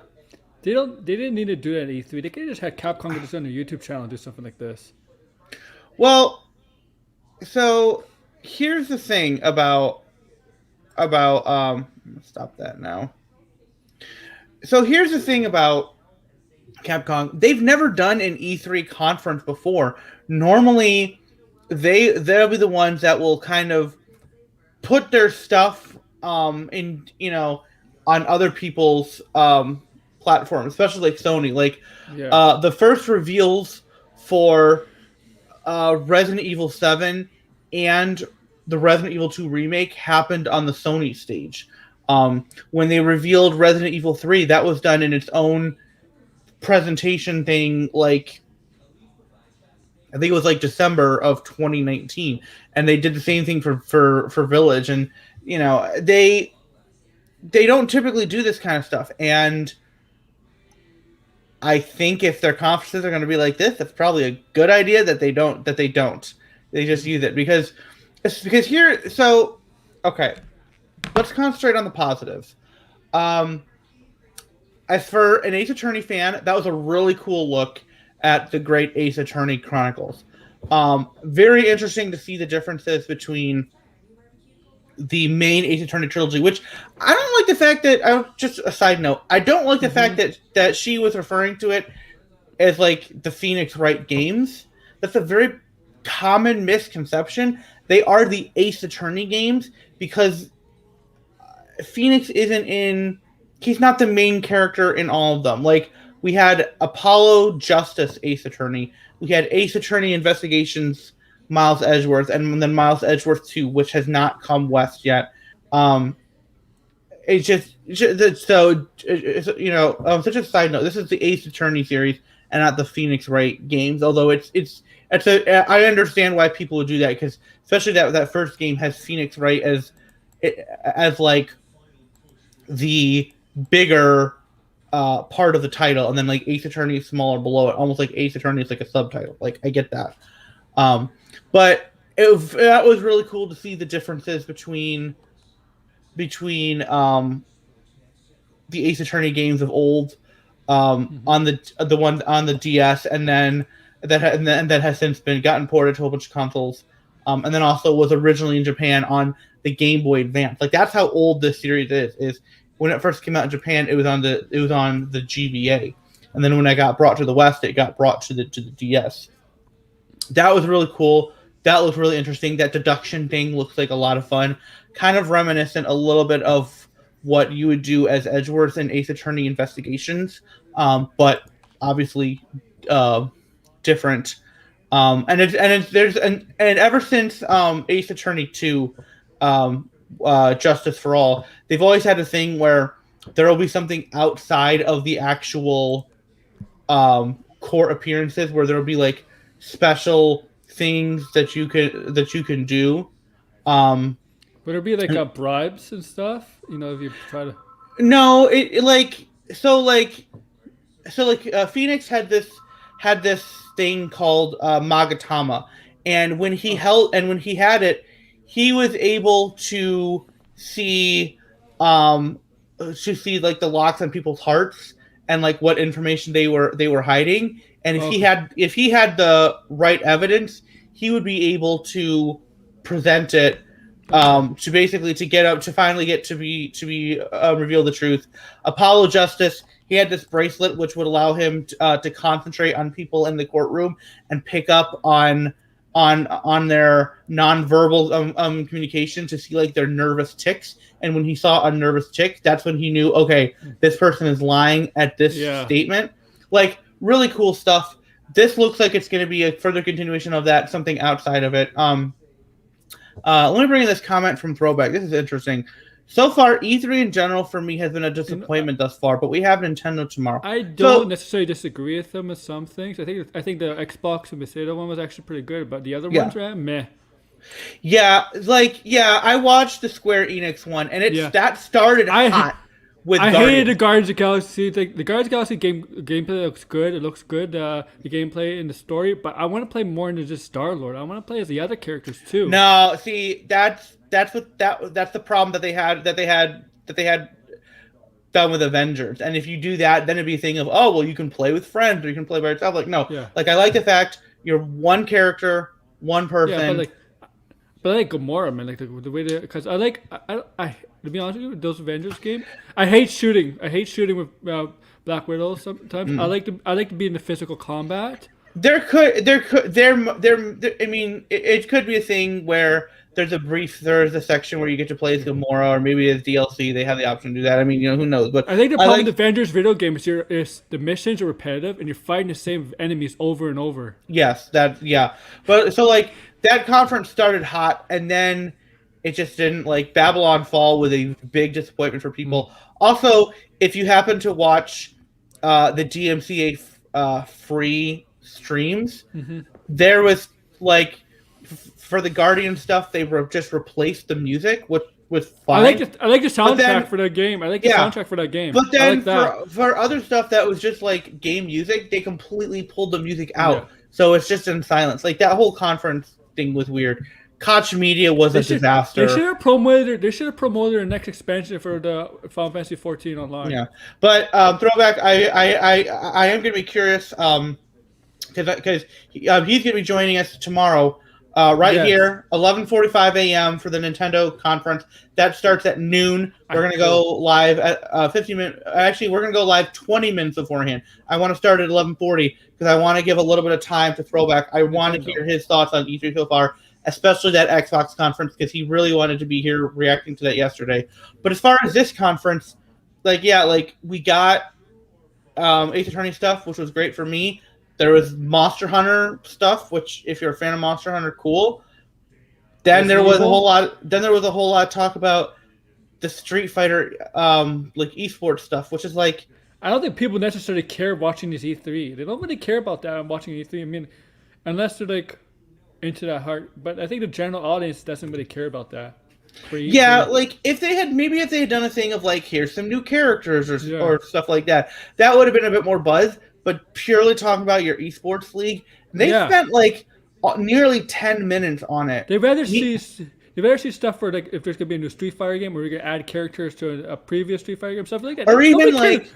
They didn't need to do that at E3. They could have just had Capcom just on their YouTube channel and do something like this. Well, so here's the thing about stop that now. So here's the thing about Capcom. They've never done an E3 conference before. Normally, they'll be the ones that will kind of put their stuff in, you know, on other people's platforms, especially like Sony. Like the first reveals for Resident Evil 7 and the Resident Evil 2 remake happened on the Sony stage. When they revealed Resident Evil 3, that was done in its own presentation thing, like I think it was like December of 2019, and they did the same thing for Village. And you know, they don't typically do this kind of stuff, and I think if their conferences are going to be like this, it's probably a good idea that they don't. They just use it because here. So, okay, let's concentrate on the positives. As for an Ace Attorney fan, that was a really cool look at the great Ace Attorney Chronicles. Very interesting to see the differences between the main Ace Attorney trilogy, which I don't like the fact that, just a side note, I don't like the fact that she was referring to it as like the Phoenix Wright games. That's a very common misconception. They are the Ace Attorney games because Phoenix he's not the main character in all of them. Like, we had Apollo Justice Ace Attorney, we had Ace Attorney Investigations Miles Edgeworth, and then Miles Edgeworth 2, which has not come west yet. It's just so, you know, such a side note, this is the Ace Attorney series and not the Phoenix Wright games, although I understand why people would do that, because especially that first game has Phoenix Wright as like the bigger part of the title, and then like Ace Attorney is smaller below it, almost like Ace Attorney is like a subtitle. Like, I get that. But that was really cool to see the differences between the Ace Attorney games of old, on the one on the DS, and then that has since been gotten ported to a bunch of consoles. and then also was originally in Japan on the Game Boy Advance. Like that's how old this series is. Is when it first came out in Japan, it was on the GBA, and then when it got brought to the West, it got brought to the DS. That was really cool. That looked really interesting. That deduction thing looks like a lot of fun. Kind of reminiscent a little bit of what you would do as Edgeworth in Ace Attorney Investigations, but obviously different. And ever since Ace Attorney 2, Justice for All, they've always had a thing where there will be something outside of the actual court appearances, where there will be like special things that you can do. Would there be like bribes and stuff? You know, if you try to. No, Phoenix had this thing called Magatama, and when he had it, he was able to see like the locks on people's hearts and like what information they were hiding. And if he had the right evidence, he would be able to present it to finally get to reveal the truth. Apollo Justice, he had this bracelet which would allow him to concentrate on people in the courtroom and pick up on their nonverbal communication to see like their nervous ticks. And when he saw a nervous tick, that's when he knew, okay, this person is lying at this statement. Like, really cool stuff. This looks like it's going to be a further continuation of that, something outside of it. Let me bring in this comment from Throwback. This is interesting. So far, E3 in general for me has been a disappointment thus far, but we have Nintendo tomorrow. I don't necessarily disagree with them with some things. I think the Xbox and Bethesda one was actually pretty good, but the other ones were meh. I watched the Square Enix one, and that started hot. I hated the Guardians of the Galaxy. The Guardians of the Galaxy gameplay looks good. It looks good. The gameplay and the story, but I want to play more than just Star-Lord. I want to play as the other characters too. No, see, that's the problem that they had done with Avengers. And if you do that, then it'd be a thing of, oh well, you can play with friends or you can play by yourself. Like no, like I like the fact you're one character, one person. Yeah, but I like Gamora, man. Like the way because I to be honest with you, with those Avengers games, I hate shooting. I hate shooting with Black Widow sometimes. I like to be in the physical combat. It could be a thing where there's a section where you get to play as Gamora, or maybe as DLC they have the option to do that. I mean, who knows? But I think the problem with Avengers video game is the missions are repetitive and you're fighting the same enemies over and over. Yes, but so like that conference started hot, and then it just didn't. Like Babylon Fall was a big disappointment for people. Also, if you happen to watch the DMCA free streams, there was like for the Guardian stuff, they just replaced the music, which was fine. I like the soundtrack for that game. I like the soundtrack for that game. But then for other stuff that was just like game music, they completely pulled the music out. So it's just in silence. Like that whole conference thing was weird. Koch Media was a disaster. They should have promoted their next expansion for the Final Fantasy 14 online. Yeah, but Throwback, I am going to be curious because he's going to be joining us tomorrow. Here, 11:45 a.m. for the Nintendo conference. That starts at noon. We're going to go live at 15 minutes. Actually, we're going to go live 20 minutes beforehand. I want to start at 11:40 because I want to give a little bit of time to Throwback. I want to hear his thoughts on E3 so far, especially that Xbox conference, because he really wanted to be here reacting to that yesterday. But as far as this conference, we got Ace Attorney stuff, which was great for me. There was Monster Hunter stuff, which if you're a fan of Monster Hunter, cool. Then there was a whole lot of talk about the Street Fighter esports stuff, which is like, I don't think people necessarily care watching these E3. They don't really care about that and watching E3. I mean, unless they're like into that heart. But I think the general audience doesn't really care about that. Yeah, like if they had done a thing of like, here's some new characters or stuff like that, that would have been a bit more buzz. But purely talking about your esports league, they spent like nearly 10 minutes on it. They'd rather see stuff for like if there's gonna be a new Street Fighter game, or you're gonna add characters to a previous Street Fighter game, stuff like that. Or even like,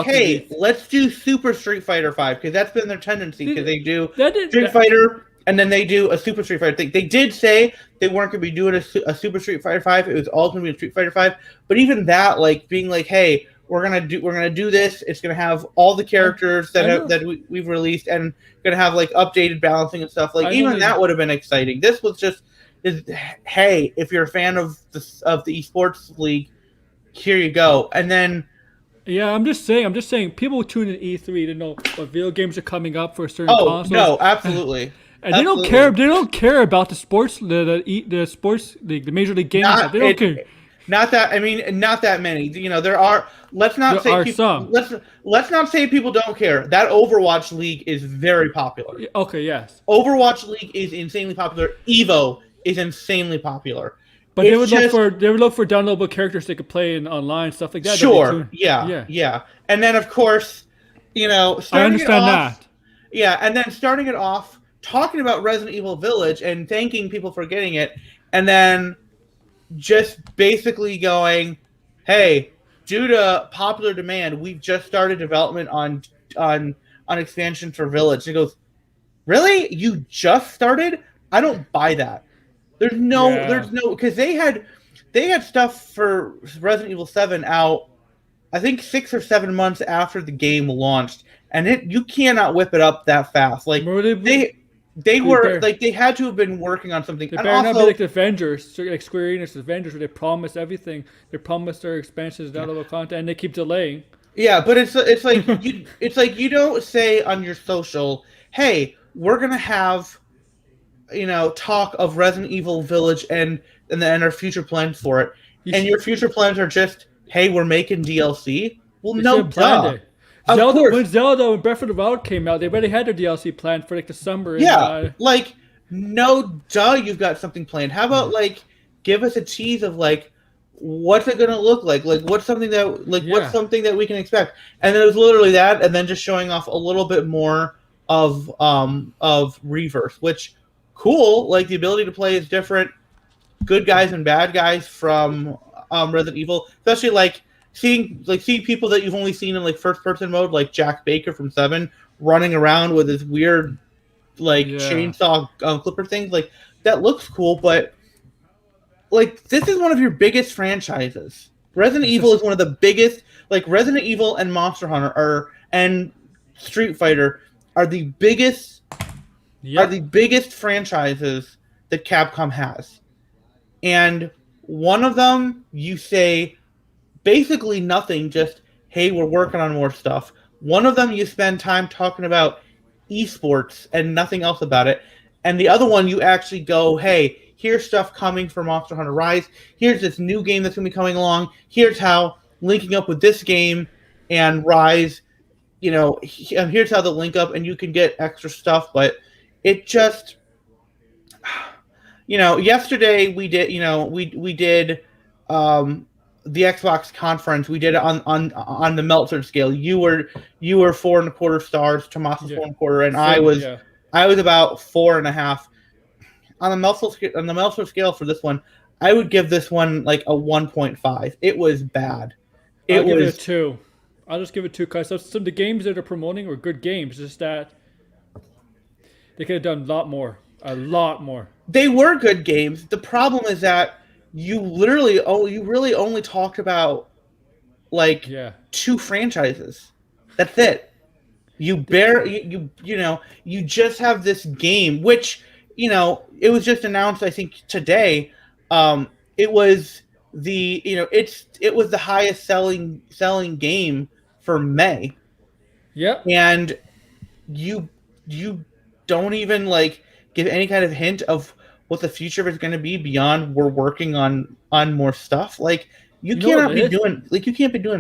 hey, let's do Super Street Fighter 5, because that's been their tendency, because they do Street Fighter, and then they do a Super Street Fighter thing. They did say they weren't going to be doing a Super Street Fighter 5. It was all going to be a Street Fighter 5. But even that, like being like, hey, we're gonna do this. It's gonna have all the characters that we've released, and gonna have like updated balancing and stuff. Like even that would have been exciting. This was just, hey, if you're a fan of the esports league, here you go. And then yeah, I'm just saying, people tune in E3 to know what video games are coming up for certain consoles. No, absolutely. And they don't care. They don't care about the sports, the sports league, the Major League Gaming stuff. They don't care. Not that, I mean, not that many. You know, there are. Let's not say people. Let's not say people don't care. That Overwatch League is very popular. Okay, yes. Overwatch League is insanely popular. Evo is insanely popular. But they would look for downloadable characters they could play in online, stuff like that. Sure. Yeah. And then of course, you know, I understand that. Yeah, and then starting it off talking about Resident Evil Village and thanking people for getting it, and then just basically going, hey, due to popular demand, we've just started development on expansion for Village. And it goes, really? You just started? I don't buy that. There's no, because they had stuff for Resident Evil 7 out, I think 6 or 7 months after the game launched, and you cannot whip it up that fast. Like they had to have been working on something. They better not be like the Avengers, like Square Enix Avengers, where they promise everything. They promise their expansions, downloadable content, and they keep delaying. Yeah, but it's like you don't say on your social, hey, we're gonna have, you know, talk of Resident Evil Village and our future plans for it, and your future plans are just, hey, we're making DLC. Well, no, duh. When Zelda and Breath of the Wild came out, they already had their DLC planned for like the summer. Yeah, like, no, duh, you've got something planned. How about like give us a tease of like what's it gonna look like? Like what's something that we can expect? And then it was literally that, and then just showing off a little bit more of Reverse, which cool. Like the ability to play is different. Good guys and bad guys from Resident Evil, especially like seeing people that you've only seen in like first person mode, like Jack Baker from 7 running around with his weird chainsaw clipper things, like that looks cool. But like this is one of your biggest franchises. Resident Evil is one of the biggest. Like Resident Evil and Monster Hunter and Street Fighter are the biggest franchises that Capcom has. And one of them, you say basically nothing, just, hey, we're working on more stuff. One of them, you spend time talking about esports and nothing else about it. And the other one, you actually go, hey, here's stuff coming for Monster Hunter Rise. Here's this new game that's going to be coming along. Here's how linking up with this game and Rise, you know, here's how they link up, and you can get extra stuff. But it just, you know, yesterday we did, you know, we did the Xbox conference. We did it on the Meltzer scale. You were 4.25 stars, Tomas was 4.25, and I was about 4.5. On the Meltzer scale for this one, I would give this one like a 1.5. It was bad. I'll give it a 2. I'll just give it 2 because some of the games that they're promoting were good games. Just that they could have done a lot more. They were good games. The problem is that you really only talked about like 2 franchises. That's it. You just have this game, which, you know, it was just announced, I think, today. It was the highest selling game for May. Yep. And you don't even like give any kind of hint of what the future is going to be beyond we're working on more stuff. Like you can't be doing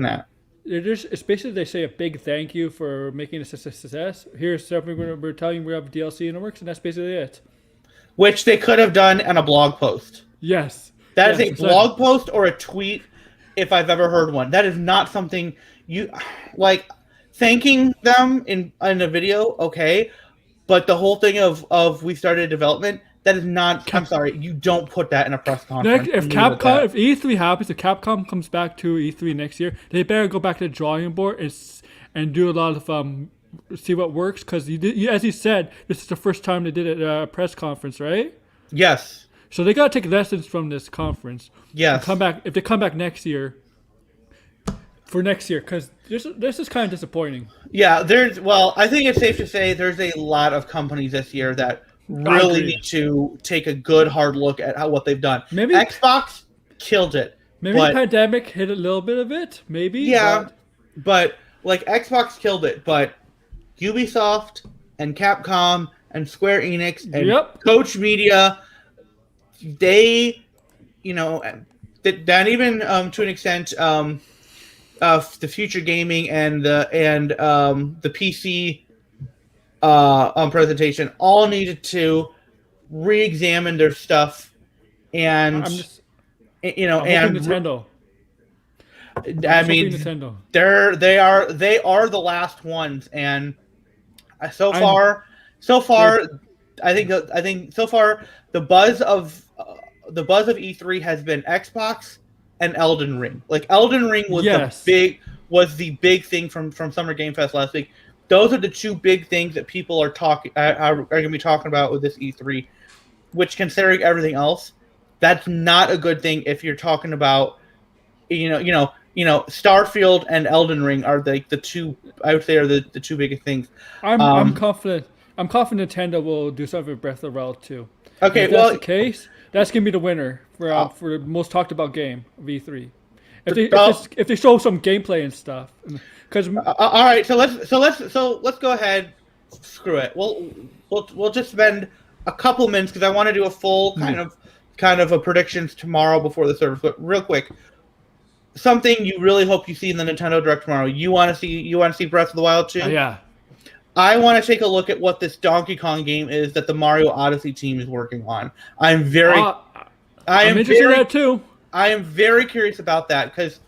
that. It's basically they say a big thank you for making this a success. Here's something we're telling you we have a DLC in the works, and that's basically it. Which they could have done in a blog post. Yes. That is a blog post or a tweet if I've ever heard one. That is not something you like thanking them in a video, okay. But the whole thing of we started development, that is not. I'm sorry, you don't put that in a press conference. If E3 happens, if Capcom comes back to E3 next year, they better go back to the drawing board and do a lot of see what works because as you said, this is the first time they did it at a press conference, right? Yes. So they gotta take lessons from this conference. Yes. Come back if they come back next year. For next year, because this is kind of disappointing. Yeah, I think it's safe to say there's a lot of companies this year that really need to take a good hard look at what they've done. Maybe Xbox killed it. Maybe the pandemic hit a little bit of it. Maybe. Yeah, but like Xbox killed it, but Ubisoft and Capcom and Square Enix and Coach Media, they, that even to an extent. The future gaming and the PC presentation all needed to re-examine their stuff, and Nintendo. I mean, Nintendo. they are the last ones, and so far, I think so far the buzz of E3 has been Xbox and Elden Ring. Like Elden Ring was the big thing from Summer Game Fest last week. Those are the two big things that people are going to be talking about with this E3. Which, considering everything else, that's not a good thing if you're talking about, Starfield and Elden Ring are the two, I would say, are the two biggest things. I'm confident. I'm confident Nintendo will do something with Breath of the Wild too. Okay, if that's the case, that's gonna be the winner for the most talked about game of E3. If they show some gameplay and stuff, because all right, so let's go ahead. Screw it. We'll just spend a couple minutes because I want to do a full kind of a predictions tomorrow before the service. But real quick, something you really hope you see in the Nintendo Direct tomorrow. You want to see Breath of the Wild too? Yeah. I want to take a look at what this Donkey Kong game is that the Mario Odyssey team is working on. I'm interested in that too. I am very curious about that because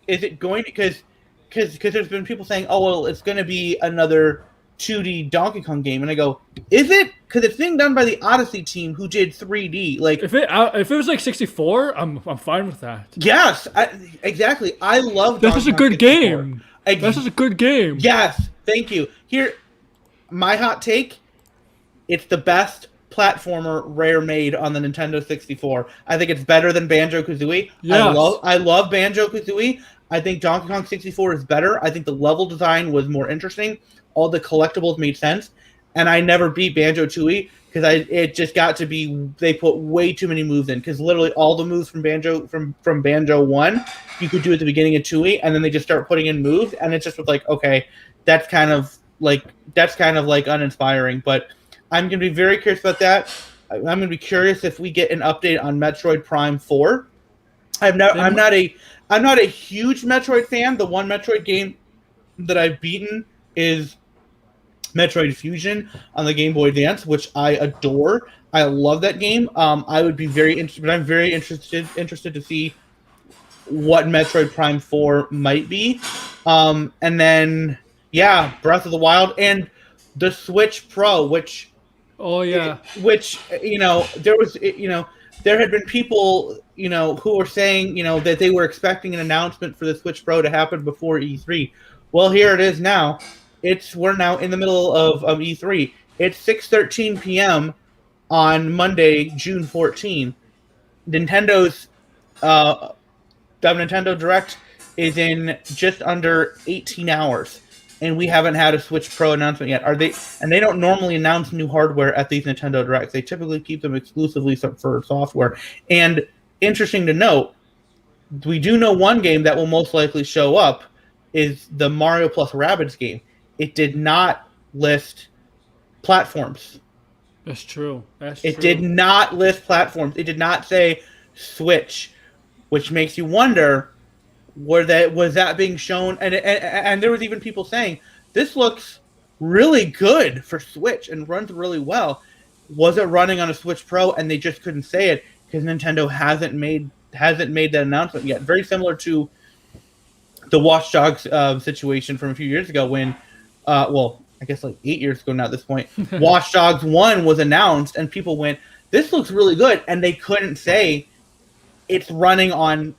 is it going to because there's been people saying, oh well, it's going to be another 2D Donkey Kong game, and I go, is it? Because it's being done by the Odyssey team who did 3D. Like if it was like 64, I'm fine with that. Yes, exactly. I love. This is a good game. This is a good game. Yes, thank you. Here, my hot take: it's the best platformer Rare made on the Nintendo 64. I think it's better than Banjo-Kazooie. Yes. I love Banjo-Kazooie. I think Donkey Kong 64 is better. I think the level design was more interesting. All the collectibles made sense. And I never beat Banjo-Tooie because it just got to be they put way too many moves in because literally all the moves from Banjo 1 you could do at the beginning of Tooie, and then they just start putting in moves, and it's just like, okay, that's kind of like uninspiring. But I'm going to be very curious about that. I'm going to be curious if we get an update on Metroid Prime 4. I'm not a huge Metroid fan. The one Metroid game that I've beaten is Metroid Fusion on the Game Boy Advance, which I adore. I love that game. I would be very interested, but I'm very interested to see what Metroid Prime 4 might be. And then, Breath of the Wild and the Switch Pro, which there had been people, who were saying, that they were expecting an announcement for the Switch Pro to happen before E3. Well, here it is now. We're now in the middle of E3. It's 6:13 p.m. on Monday, June 14. Nintendo's the Nintendo Direct is in just under 18 hours, and we haven't had a Switch Pro announcement yet. And they don't normally announce new hardware at these Nintendo Directs. They typically keep them exclusively for software. And interesting to note, we do know one game that will most likely show up is the Mario plus Rabbids game. It did not list platforms. That's true. It did not list platforms. It did not say Switch, which makes you wonder, was that being shown? And there was even people saying, this looks really good for Switch and runs really well. Was it running on a Switch Pro and they just couldn't say it because Nintendo hasn't made that announcement yet? Very similar to the Watch Dogs situation from a few years ago when, I guess like 8 years ago now at this point, Watch Dogs 1 was announced and people went, this looks really good, and they couldn't say it's running on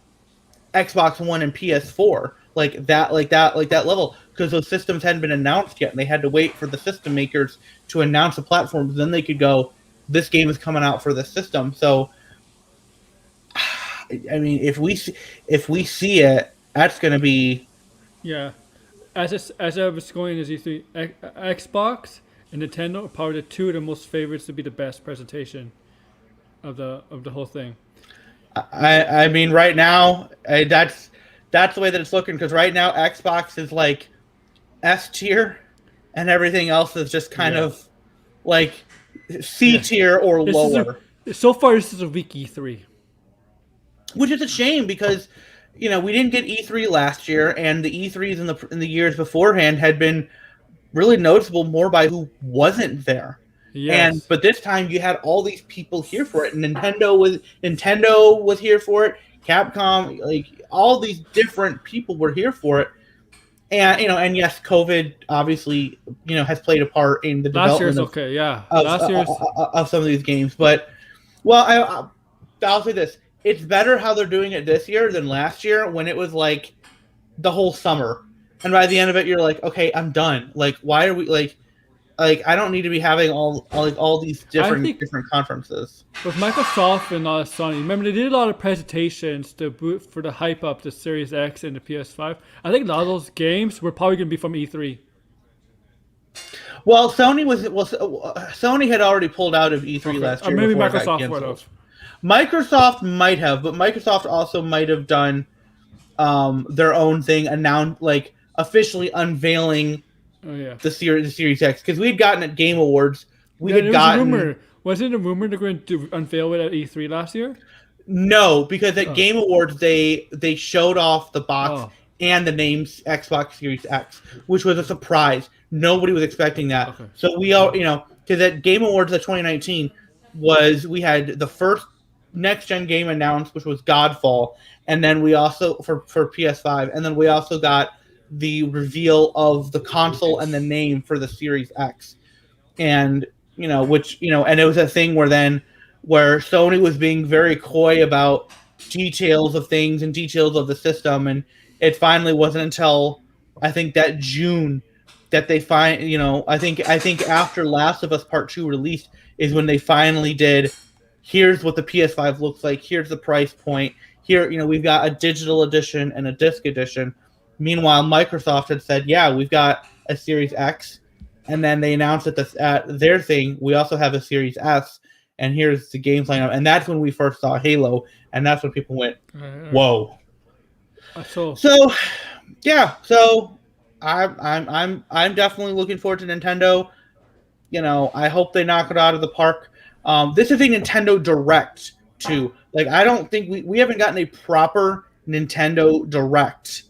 Xbox One and PS4 like that level because those systems hadn't been announced yet, and they had to wait for the system makers to announce the platforms. Then they could go, this game is coming out for this system. So, I mean, if we see it, that's going to be Yeah, as I was going as E3, Xbox and Nintendo are probably the two of the most favorites to be the best presentation of the whole thing. I mean, right now, that's the way that it's looking, because right now Xbox is like S tier, and everything else is just kind of like C tier or lower. So far, this is a weak E3, which is a shame because we didn't get E3 last year, and the E3s in the years beforehand had been really noticeable more by who wasn't there. Yes. But this time you had all these people here for it. Nintendo was here for it. Capcom, like all these different people were here for it. And yes, COVID obviously has played a part in the development of some of these games. But I'll say this: it's better how they're doing it this year than last year when it was like the whole summer, and by the end of it, you're like, okay, I'm done. Like, why are we like I don't need to be having all these different conferences. With Microsoft and Sony, remember they did a lot of presentations for the hype up the Series X and the PS5. I think a lot of those games were probably going to be from E3. Well, Sony had already pulled out of E3 last year. Or maybe Microsoft would have. Microsoft might have, but Microsoft also might have done their own thing, officially unveiling the Series X, because we'd gotten at Game Awards. Wasn't it a rumor they're going to unveil it at E3 last year? No, because at Game Awards they showed off the box and the names Xbox Series X, which was a surprise. Nobody was expecting that. Okay. So we all, because at Game Awards of 2019 we had the first next gen game announced, which was Godfall, and then we also for PS5, and then we also got the reveal of the console and the name for the Series X, and and it was a thing where Sony was being very coy about details of things and details of the system, and it finally wasn't until I think that June that they I think after Last of Us Part 2 released is when they finally did. Here's what the PS5 looks like. Here's the price point. Here, we've got a digital edition and a disc edition. Meanwhile, Microsoft had said, yeah, we've got a Series X. And then they announced at their thing, we also have a Series S. And here's the games lineup. And that's when we first saw Halo. And that's when people went, whoa. So I'm definitely looking forward to Nintendo. I hope they knock it out of the park. This is a Nintendo Direct too. I don't think we haven't gotten a proper Nintendo Direct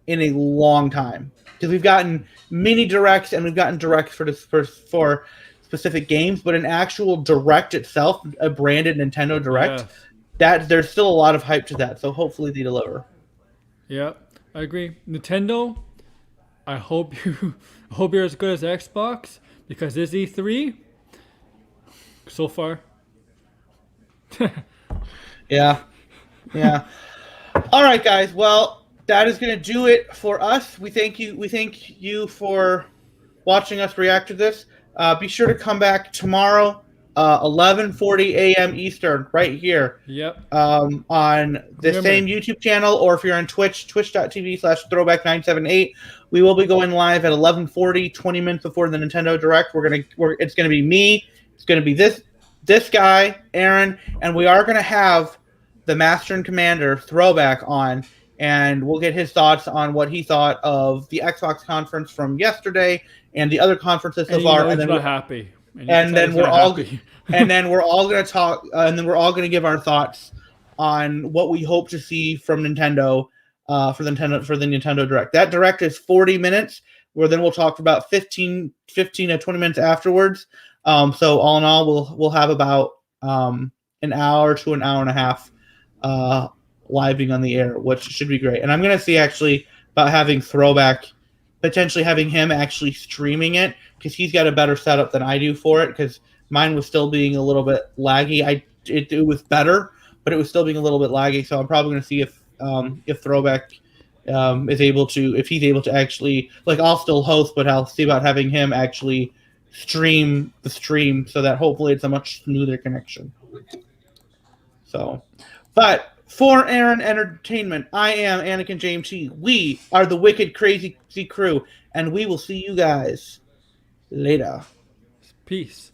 in a long time, because we've gotten mini directs and we've gotten directs for specific games, but an actual Direct itself, a branded Nintendo Direct, that there's still a lot of hype to that. So hopefully they deliver. Yeah, I agree. Nintendo, I hope you're as good as Xbox, because this E3 so far. Yeah. All right, guys. Well, that is going to do it for us. We thank you for watching us react to this. Be sure to come back tomorrow, 11:40 a.m. Eastern, right here. Yep. On the same YouTube channel, or if you're on Twitch, twitch.tv/throwback978. We will be going live at 11:40, 20 minutes before the Nintendo Direct. It's gonna be me. It's gonna be this guy, Aaron, and we are gonna have the Master and Commander Throwback on, and we'll get his thoughts on what he thought of the Xbox conference from yesterday and the other conferences so far. And then we're happy. And then we're all going to talk, and then we're all going to give our thoughts on what we hope to see from Nintendo for the Nintendo Direct. That Direct is 40 minutes, where then we'll talk for about 15 to 20 minutes afterwards. So all in all, we'll have about an hour to an hour and a half live being on the air, which should be great. And I'm going to see actually about having Throwback, potentially having him actually streaming it, because he's got a better setup than I do for it, because mine was still being a little bit laggy. It was better, but it was still being a little bit laggy. So I'm probably going to see if Throwback is able to, if he's able to actually, like, I'll still host, but I'll see about having him actually stream the stream so that hopefully it's a much smoother connection. So, but for Aaron Entertainment, I am Anakin James T. We are the Wicked Crazy Crew, and we will see you guys later. Peace.